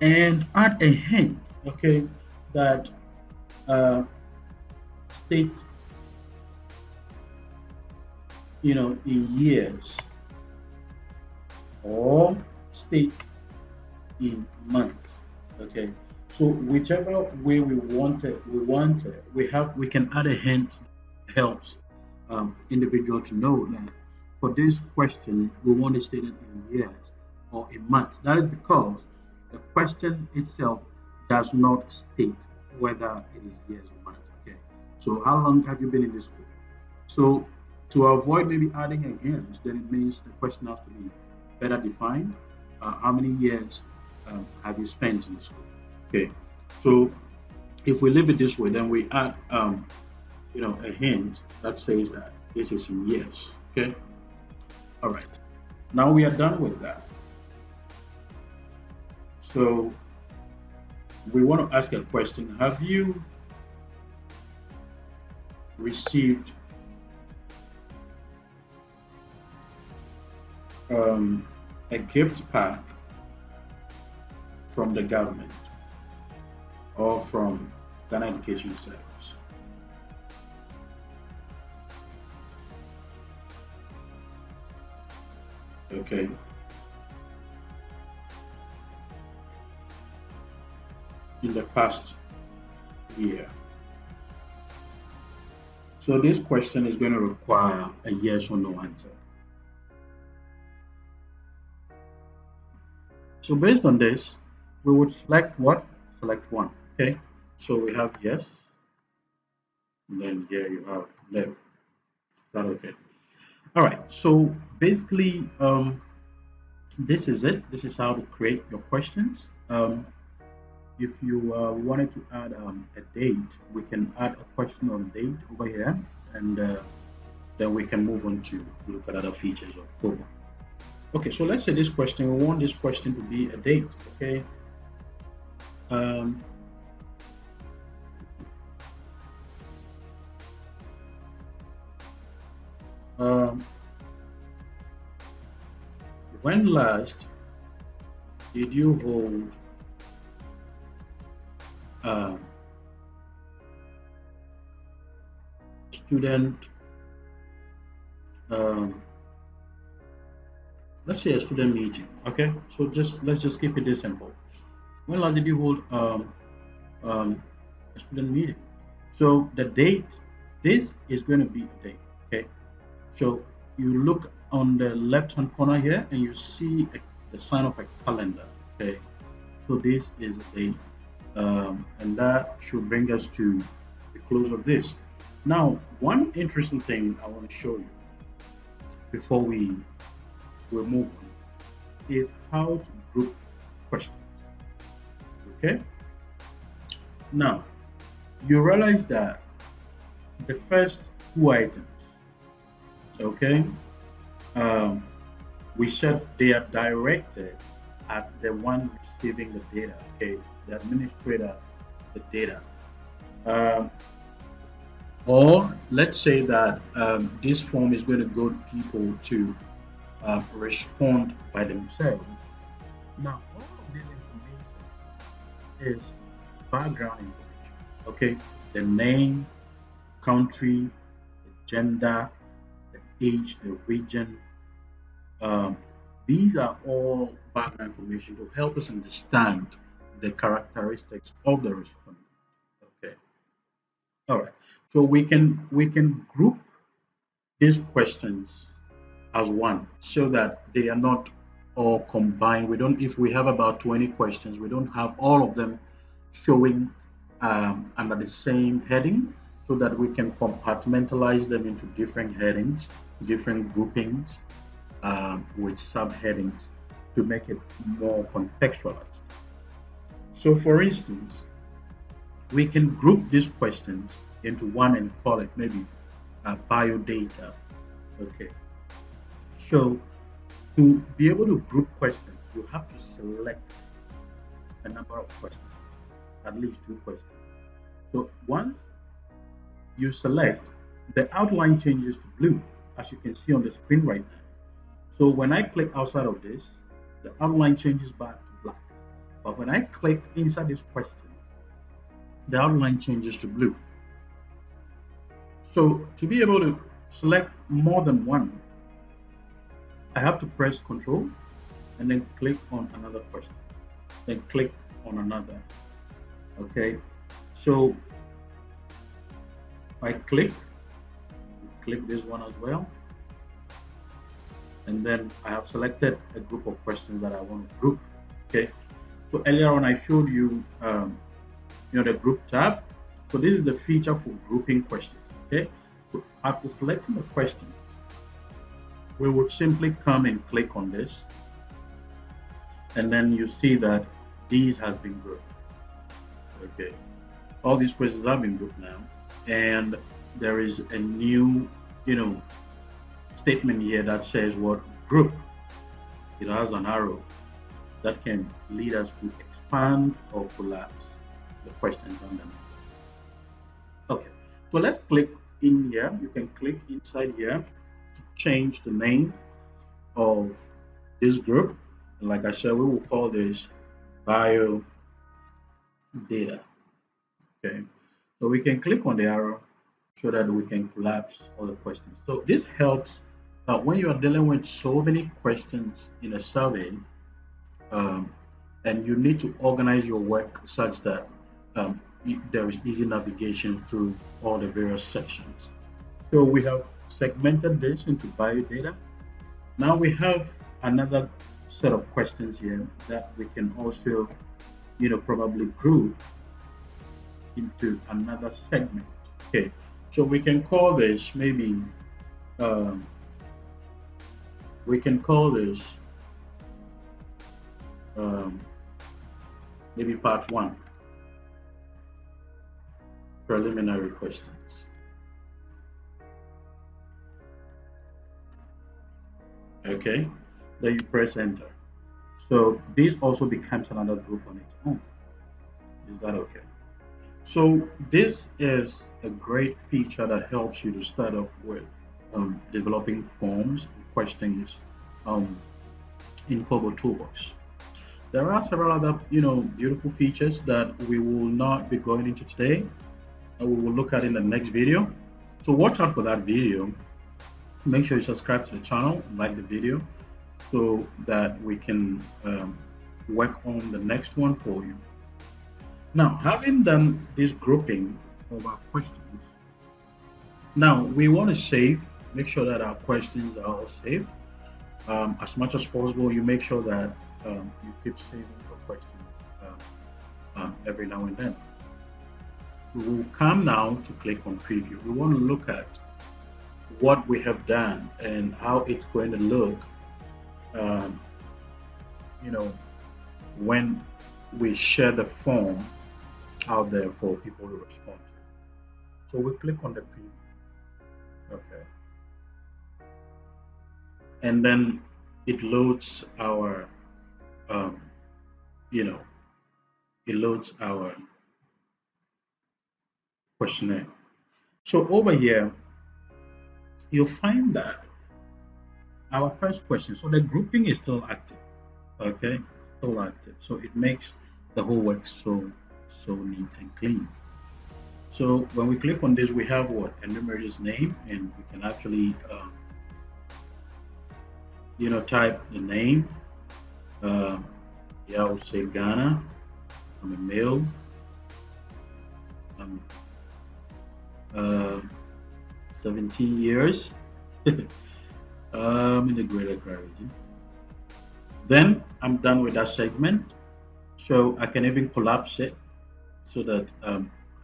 and add a hint. Okay, that uh, state, in years, or state in months. Okay, so whichever way we can add a hint that helps individual to know that for this question we want it stated in years or in months. That is because the question itself does not state whether it is years or months. Okay, so how long have you been in this school? So to avoid maybe adding a hint, then it means the question has to be better defined. How many years have you spent in school? Okay, so if we leave it this way, then we add a hint that says that this is in years. Okay, all right. Now we are done with that. So we want to ask a question. Have you received a gift pack from the government or from Ghana Education Service? Okay. In the past year. So this question is going to require a yes or no answer. So based on this, we would select what? Select one. Okay. So we have yes, and then here you have no. Is that okay? All right. So basically, this is it. This is how to create your questions. If you wanted to add a date, we can add a question on date over here, and then we can move on to look at other features of Kobo. Okay, so let's say this question, we want this question to be a date, okay? Um, um, when last did you hold uh, student, um, let's say a student meeting, okay? So let's just keep it this simple. When last did you hold um, a student meeting? So the date, this is going to be a date, okay? So you look on the left hand corner here and you see the sign of a calendar, okay? So this is a date, and that should bring us to the close of this. Now, one interesting thing I want to show you before we move on is how to group questions, okay? Now, you realize that the first two items, okay, um, we said they are directed at the one receiving the data, okay, the administrator, the data. Um, or let's say that this form is going to go to people to respond by themselves. Now, all of this information is background information, okay? The name, country, the gender, the age, the region. Um, these are all background information to help us understand the characteristics of the respondent. Okay. All right. So we can group these questions as one so that they are not all combined. We don't, if we have about 20 questions, we don't have all of them showing under the same heading so that we can compartmentalize them into different headings, different groupings with subheadings to make it more contextualized. So for instance, we can group these questions into one and call it maybe biodata. Okay. So to be able to group questions, you have to select a number of questions, at least two questions. So once you select, the outline changes to blue, as you can see on the screen right now. So when I click outside of this, the outline changes back to black. But when I click inside this question, the outline changes to blue. So to be able to select more than one, I have to press Control and then click on another question, then click on another. Okay, so I click this one as well, and then I have selected a group of questions that I want to group. Okay, so earlier on I showed you, the group tab. So this is the feature for grouping questions. Okay, so after selecting the questions, we would simply come and click on this, and then you see that these has been grouped. Okay, all these questions have been grouped now, and there is a new, statement here that says what group. It has an arrow that can lead us to expand or collapse the questions underneath. Okay, so let's click in here. You can click inside here to change the name of this group. And like I said, we will call this bio data. Okay, so we can click on the arrow so that we can collapse all the questions. So this helps when you are dealing with so many questions in a survey, and you need to organize your work such that there is easy navigation through all the various sections. So we have segmented this into bio data. Now we have another set of questions here that we can also, probably group into another segment. Okay, so we can call this maybe, we can call this maybe part one, preliminary questions. Okay, then you press enter. So this also becomes another group on its own. Is that okay? So this is a great feature that helps you to start off with developing forms and questions um, in Kobo Toolbox. There are several other, beautiful features that we will not be going into today. We will look at in the next video. So watch out for that video. Make sure you subscribe to the channel, like the video, so that we can work on the next one for you. Now, having done this grouping of our questions, now we want to save, make sure that our questions are all saved. As much as possible, you make sure that you keep saving your questions every now and then. We will come now to click on preview. We want to look at what we have done and how it's going to look, when we share the form out there for people to respond to. So we click on the preview. Okay. And then it loads our, it loads our questionnaire. So over here, you'll find that our first question, so the grouping is still active. Okay, still active. So it makes the whole work so neat and clean. So when we click on this, we have what? Enumerator's name, and we can actually type the name. Yeah, I would say Ghana. I'm a male. I'm 17 years. In the Greater Accra region. Then I'm done with that segment. So I can even collapse it so that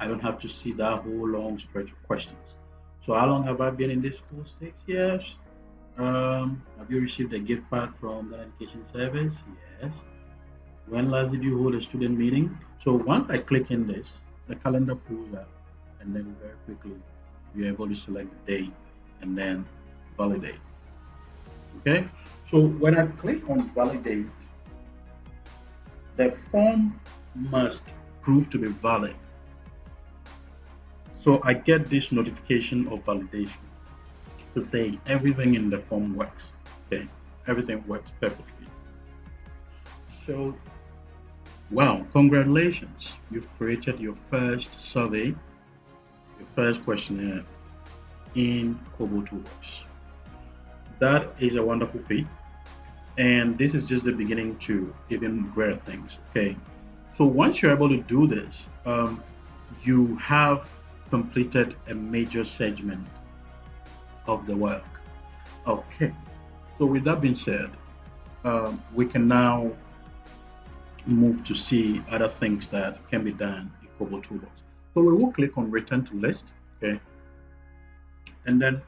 I don't have to see that whole long stretch of questions. So how long have I been in this school? 6 years. Have you received a gift card from the education service? Yes. When last did you hold a student meeting? So once I click in this, the calendar pulls up, and then very quickly you're able to select the date and then validate. Okay, so when I click on validate, the form must prove to be valid. So I get this notification of validation to say everything in the form works. Okay, everything works perfectly. So Wow, congratulations. You've created your first survey, your first questionnaire in Kobo Toolbox. That is a wonderful feat. And this is just the beginning to even greater things. Okay. So once you're able to do this, you have completed a major segment of the work. Okay. So with that being said, we can now move to see other things that can be done in Kobo Toolbox. So we will click on Return to List. Okay. And then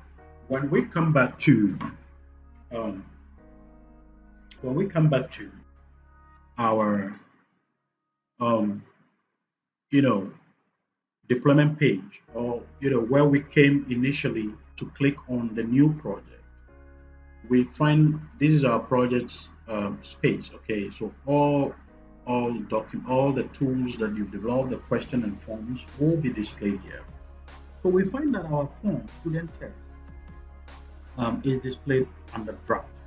when we come back to um, when we come back to our um, you know deployment page, or where we came initially to click on the new project, we find this is our project space. Okay, so all the tools that you've developed, the question and forms, will be displayed here. So we find that our form student test is displayed under draft.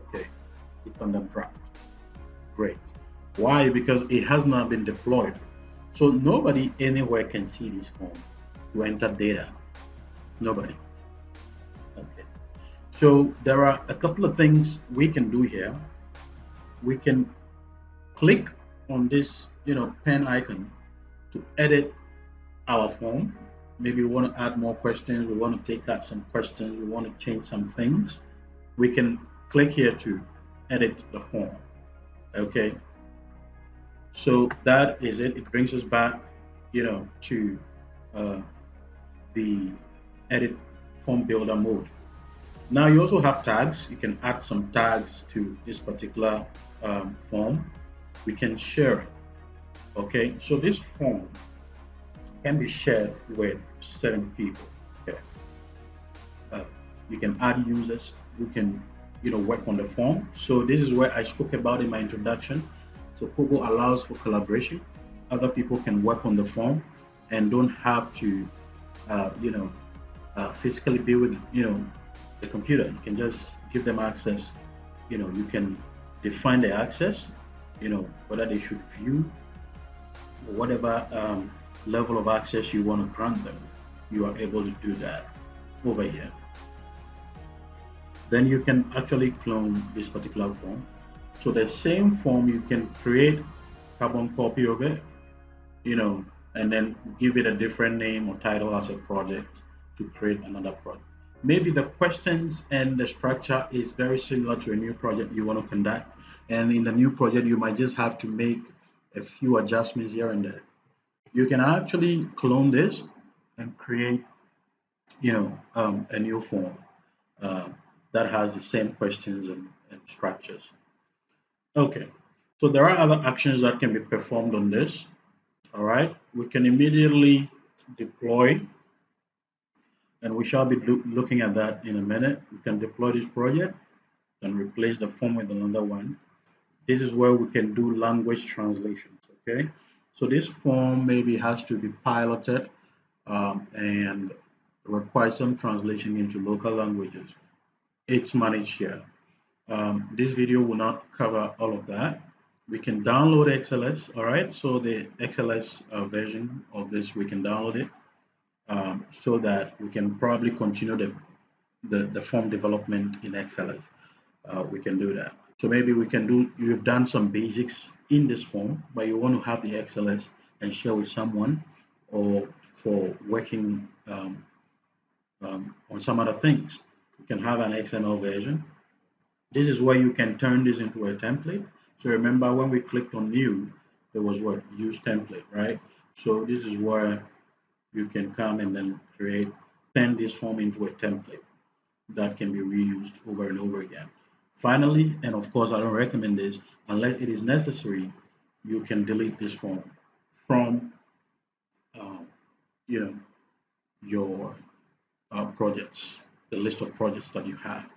Okay, it's under draft. Great. Why? Because it has not been deployed. So nobody anywhere can see this form to enter data. Nobody. Okay. So there are a couple of things we can do here. We can click on this, pen icon to edit our form. Maybe we want to add more questions. We want to take out some questions. We want to change some things. We can click here to edit the form. Okay. So that is it. It brings us back, to uh, the edit form builder mode. Now you also have tags. You can add some tags to this particular form. We can share it. Okay, so this form can be shared with certain people. Okay, uh, you can add users who can, work on the form. So this is where I spoke about in my introduction. So Kobo allows for collaboration. Other people can work on the form and don't have to, physically be with, the computer. You can just give them access. You can define the access, whether they should view or whatever level of access you want to grant them. You are able to do that over here. Then you can actually clone this particular form. So the same form, you can create carbon copy of it, and then give it a different name or title as a project to create another project. Maybe the questions and the structure is very similar to a new project you want to conduct. And in the new project, you might just have to make a few adjustments here and there. You can actually clone this and create, a new form uh, that has the same questions and structures. Okay, so there are other actions that can be performed on this. All right, we can immediately deploy, and we shall be looking at that in a minute. We can deploy this project and replace the form with another one. This is where we can do language translations. Okay, so this form maybe has to be piloted and require some translation into local languages. It's managed here. This video will not cover all of that. We can download XLS, all right? So the XLS version of this, we can download it so that we can probably continue the form development in XLS. We can do that. So maybe we can do, you've done some basics in this form, but you want to have the XLS and share with someone, or for working on some other things. You can have an XML version. This is where you can turn this into a template. So remember when we clicked on new, there was what? Use template, right? So this is where you can come and then turn this form into a template that can be reused over and over again. Finally, and of course I don't recommend this, unless it is necessary, you can delete this form from um, you know your projects, the list of projects that you have.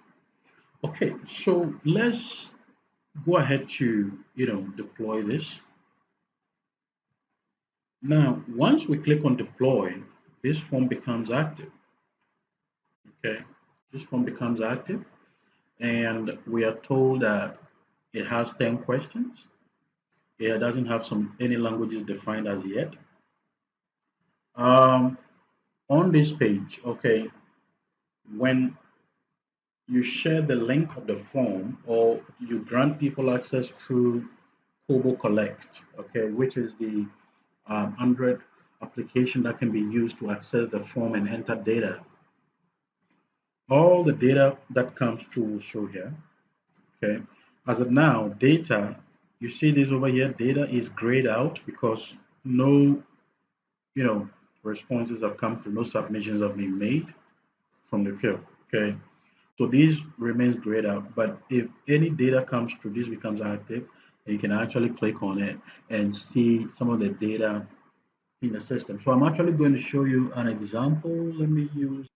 Okay, so let's go ahead to deploy this. Now, once we click on deploy, this form becomes active. Okay, this form becomes active, and we are told that it has 10 questions. It doesn't have any languages defined as yet. Um, on this page, okay, when you share the link of the form or you grant people access through Kobo Collect, okay, which is the Android application that can be used to access the form and enter data. All the data that comes through will show here, okay. As of now, data, you see this over here, data is grayed out because no, you know, responses have come through, no submissions have been made from the field, okay. So this remains grayed out, but if any data comes through, this becomes active, and you can actually click on it and see some of the data in the system. So I'm actually going to show you an example. Let me use,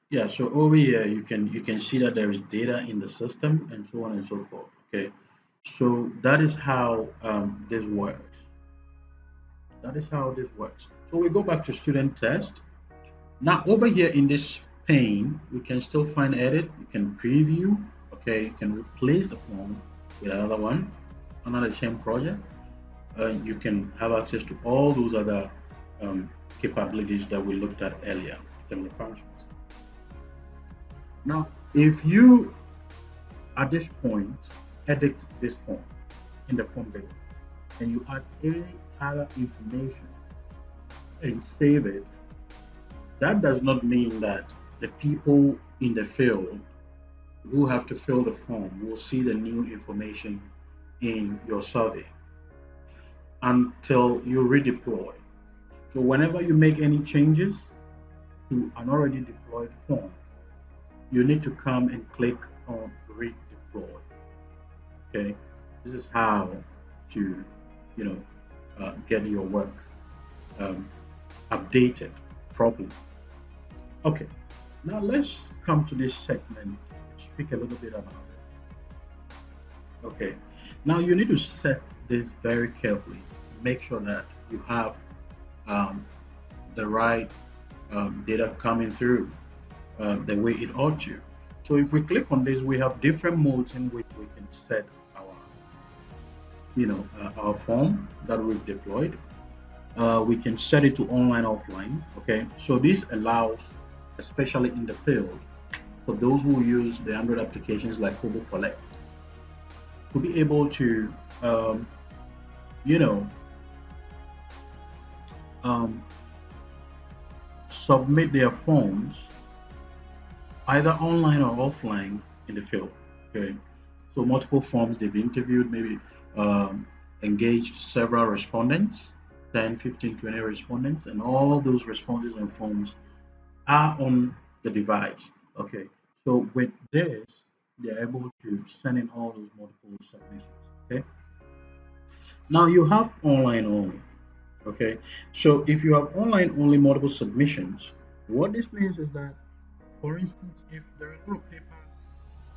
yeah, so over here you can see that there is data in the system and so on and so forth. Okay. So that is how this works. That is how this works. So we go back to student test. Now over here in this pane, you can still find edit. You can preview. Okay, you can replace the form with another one, another same project. You can have access to all those other capabilities that we looked at earlier in terms of functions. Now, if you at this point edit this form in the form data and you add any other information and save it, that does not mean that the people in the field who have to fill the form will see the new information in your survey until you redeploy. So whenever you make any changes to an already deployed form, you need to come and click on redeploy. Okay, this is how to, get your work um, updated properly. Okay, now let's come to this segment and speak a little bit about it. Okay, now you need to set this very carefully. Make sure that you have um, the right data coming through the way it ought to. So if we click on this, we have different modes in which we can set our form that we've deployed. We can set it to online, offline. Okay, so this allows, especially in the field, for those who use the Android applications like Kobo Collect, to be able to, you know, um, submit their forms either online or offline in the field. Okay, so multiple forms they've interviewed, maybe um, engaged several respondents, 10, 15, 20 respondents, and all those responses and forms are on the device. Okay, so with this, they're able to send in all those multiple submissions. Okay, now you have online only. Okay, so if you have online only multiple submissions, what this means is that, for instance, if there is no paper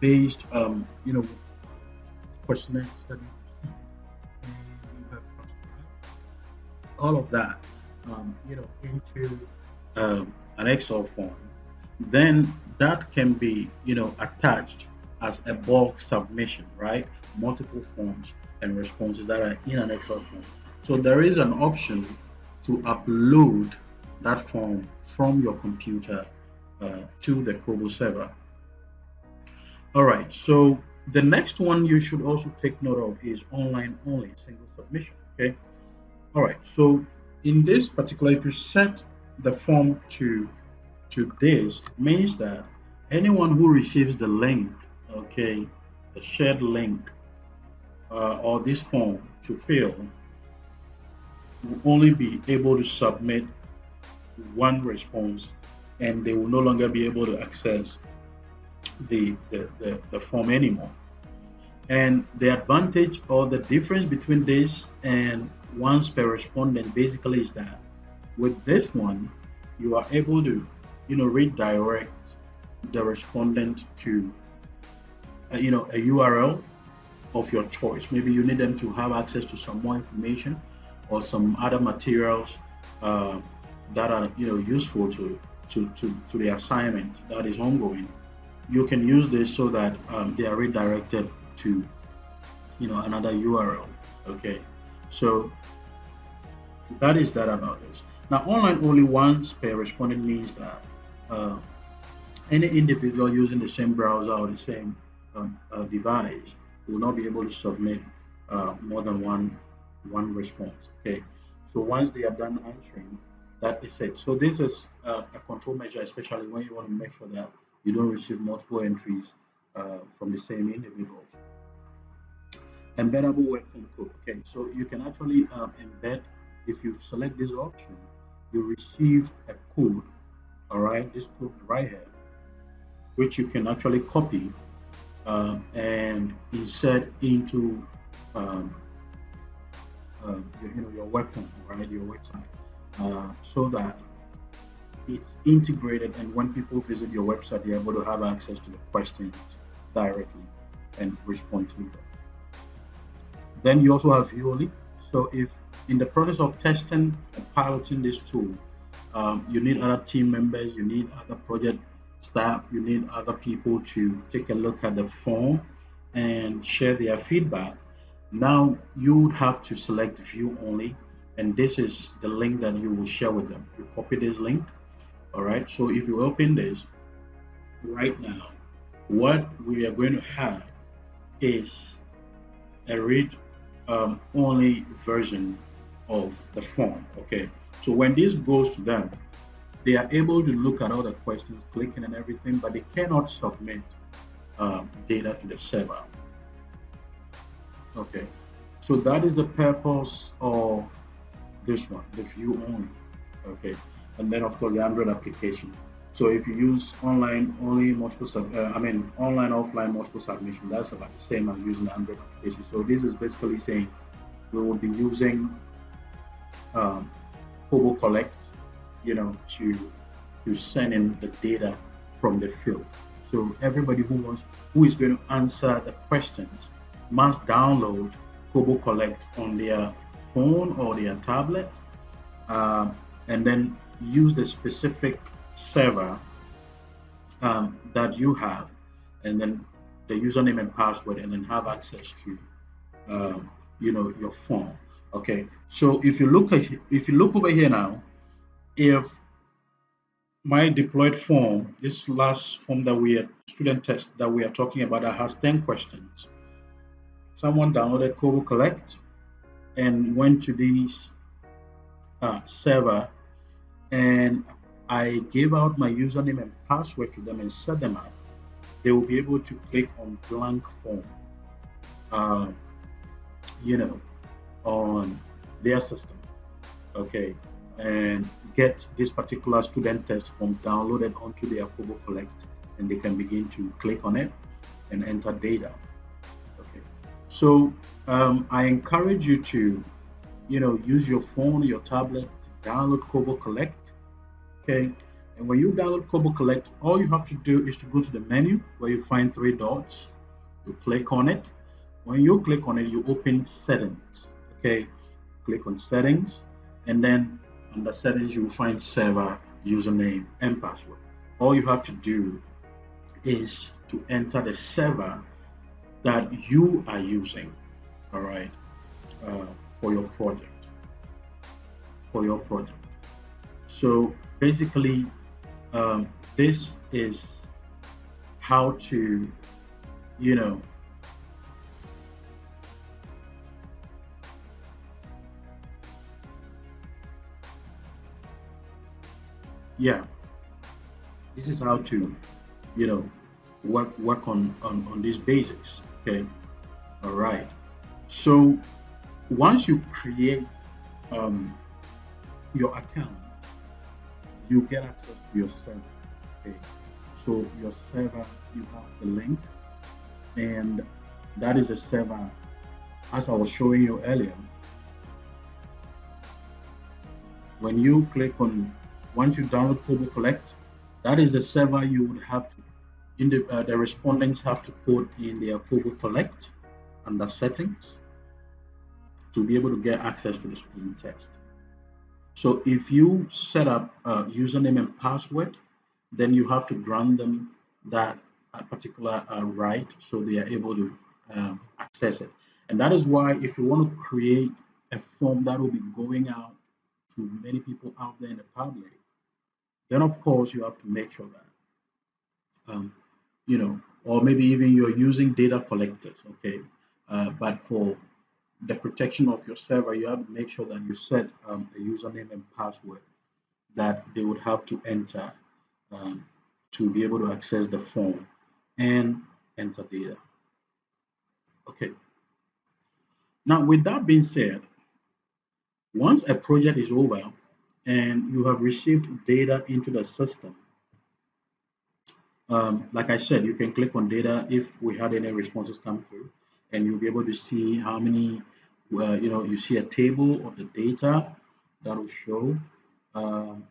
based, questionnaire study, and you have all of that, into an Excel form, then that can be, attached as a bulk submission, right? Multiple forms and responses that are in an Excel form. So there is an option to upload that form from your computer to the Kobo server. All right, so the next one you should also take note of is online only, single submission. Okay. All right, so in this particular, if you set the form to this, it means that anyone who receives the link, okay, the shared link or this form to fill will only be able to submit one response, and they will no longer be able to access the form anymore. And the advantage or the difference between this and once per respondent basically is that with this one, you are able to, redirect the respondent to, a URL of your choice. Maybe you need them to have access to some more information or some other materials that are, useful to the assignment that is ongoing. You can use this so that they are redirected to, another URL. Okay. So that is that about this. Now, online only once per respondent means that uh, any individual using the same browser or the same device will not be able to submit more than one response. Okay, so once they are done answering, that is it. So this is a control measure, especially when you want to make sure that you don't receive multiple entries from the same individuals. Embeddable web form code. Okay, so you can actually embed. If you select this option, you receive a code. All right, this code right here, which you can actually copy and insert into um, your web form, right, your website, so that it's integrated, and when people visit your website, they're able to have access to the questions directly and respond to them. Then you also have Violi. So if in the process of testing and piloting this tool, you need other team members, you need other project staff, you need other people to take a look at the form and share their feedback. Now you would have to select view only, and this is the link that you will share with them. You copy this link, all right? So if you open this right now, what we are going to have is a read only version of the form, okay? So when this goes to them, they are able to look at all the questions, clicking and everything, but they cannot submit data to the server. Okay, so that is the purpose of this one, the view only. Okay, and then of course the Android application. So if you use online only online offline multiple submission, that's about the same as using the Android application. So this is basically saying we will be using um, Kobo Collect, to send in the data from the field. So everybody who is going to answer the questions must download Kobo Collect on their phone or their tablet, and then use the specific server that you have, and then the username and password, and then have access to your form. Okay. So if you look over here now, if my deployed form, this last form that we are student test that we are talking about, that has 10 questions. Someone downloaded Kobo Collect and went to this server, and I gave out my username and password to them and set them up. They will be able to click on blank form, uh, you know, on their system. Okay, and get this particular student test form downloaded onto their Kobo Collect, and they can begin to click on it and enter data. Okay, so I encourage you to, use your phone, your tablet, to download Kobo Collect. Okay, and when you download Kobo Collect, all you have to do is to go to the menu where you find three dots. You click on it. When you click on it, you open settings. Okay, click on settings, and then under settings you will find server username and password. All you have to do is to enter the server that you are using, all right, uh, for your project. For your project. So basically, this is how to, you know, yeah, this is how to, you know, work on these basics. Okay, all right. So once you create um, your account, you get access to your server. Okay, so your server, you have the link, and that is a server. As I was showing you earlier, when you click on, once you download Kobo Collect, that is the server you would have to, the respondents have to put in their Kobo Collect under settings to be able to get access to the student test. So if you set up a username and password, then you have to grant them that particular right so they are able to access it. And that is why if you want to create a form that will be going out to many people out there in the public, then of course you have to make sure that um, or maybe even you're using data collectors, okay? But for the protection of your server, you have to make sure that you set a username and password that they would have to enter um, to be able to access the form and enter data. Okay. Now, with that being said, once a project is over and you have received data into the system, like I said, you can click on data if we had any responses come through, and you'll be able to see how many, you see a table of the data that will show um,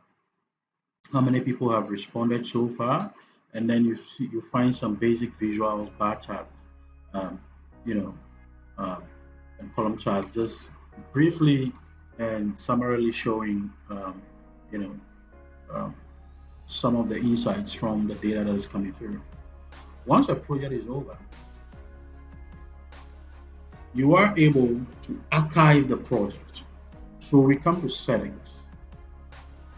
how many people have responded so far, and then you find some basic visuals, bar charts, um, you know, um, and column charts, just briefly and summarily showing, you know, um, some of the insights from the data that is coming through. Once a project is over, you are able to archive the project. So we come to settings.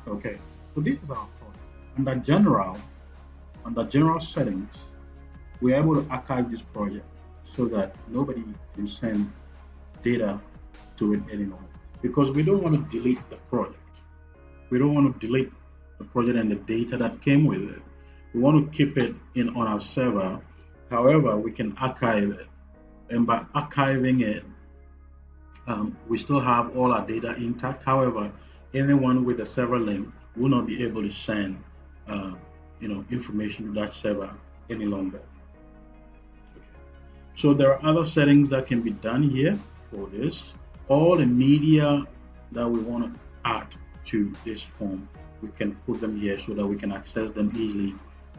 Okay, so this is our project. Under general settings, we're able to archive this project so that nobody can send data to it anymore. Because we don't want to delete the project. We don't want to delete the project and the data that came with it. We want to keep it in on our server. However, we can archive it. And by archiving it, we still have all our data intact. However, anyone with a server link will not be able to send, information to that server any longer. Okay. So there are other settings that can be done here for this. All the media that we want to add to this form, we can put them here so that we can access them easily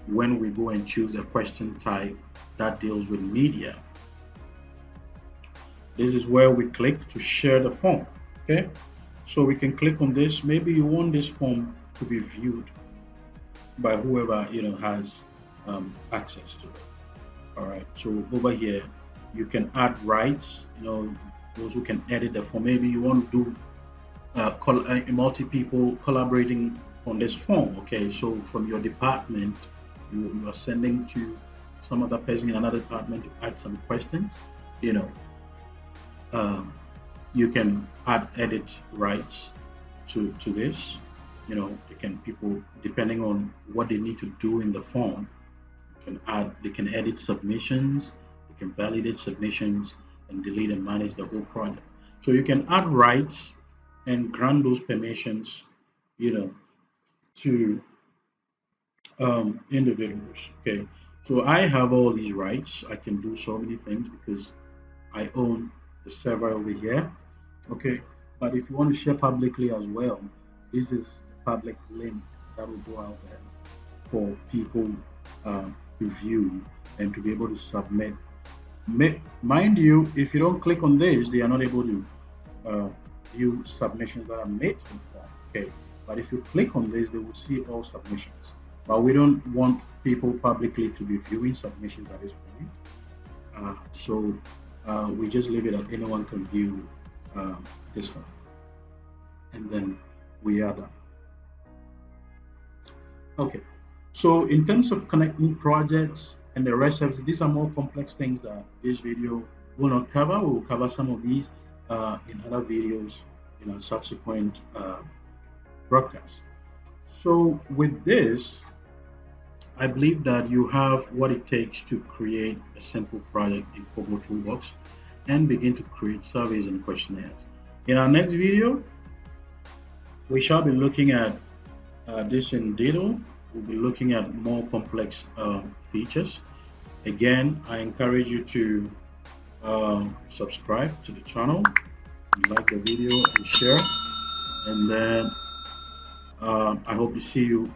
when we go and choose a question type that deals with media. This is where we click to share the form. Okay, so we can click on this. Maybe you want this form to be viewed by whoever has access to it. All right, so over here you can add rights, those who can edit the form. Maybe you want to do multi people collaborating on this form. Okay, so from your department you are sending to some other person in another department to add some questions. You can add edit rights to this. People, depending on what they need to do in the form, they can edit submissions, they can validate submissions, and delete and manage the whole project. So you can add rights and grant those permissions, to individuals. Okay, so I have all these rights. I can do so many things because I own the server over here. Okay, but if you want to share publicly as well, this is the public link that will go out there for people to view and to be able to submit. Mind you, if you don't click on this, they are not able to view submissions that are made to the form. Okay, but if you click on this, they will see all submissions. But we don't want people publicly to be viewing submissions at this point. So we just leave it that anyone can view this one, and then we are done. Okay, so in terms of connecting projects and the rest of it, these are more complex things that this video will not cover. We will cover some of these in other videos in a subsequent broadcast. So with this, I believe that you have what it takes to create a simple project in Kobo Toolbox and begin to create surveys and questionnaires. In our next video, we shall be looking at this in detail. We'll be looking at more complex features. Again, I encourage you to subscribe to the channel, like the video, and share. And then I hope to see you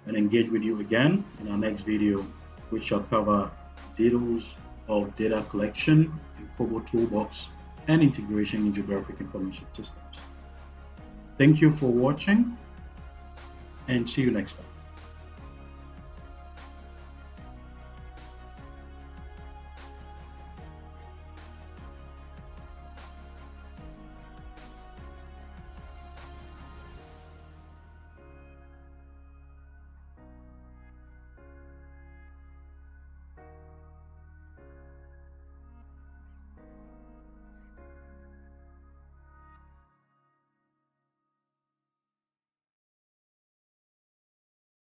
and engage with you again in our next video, which shall cover details of data collection in Kobo Toolbox and integration in geographic information systems. Thank you for watching, and see you next time.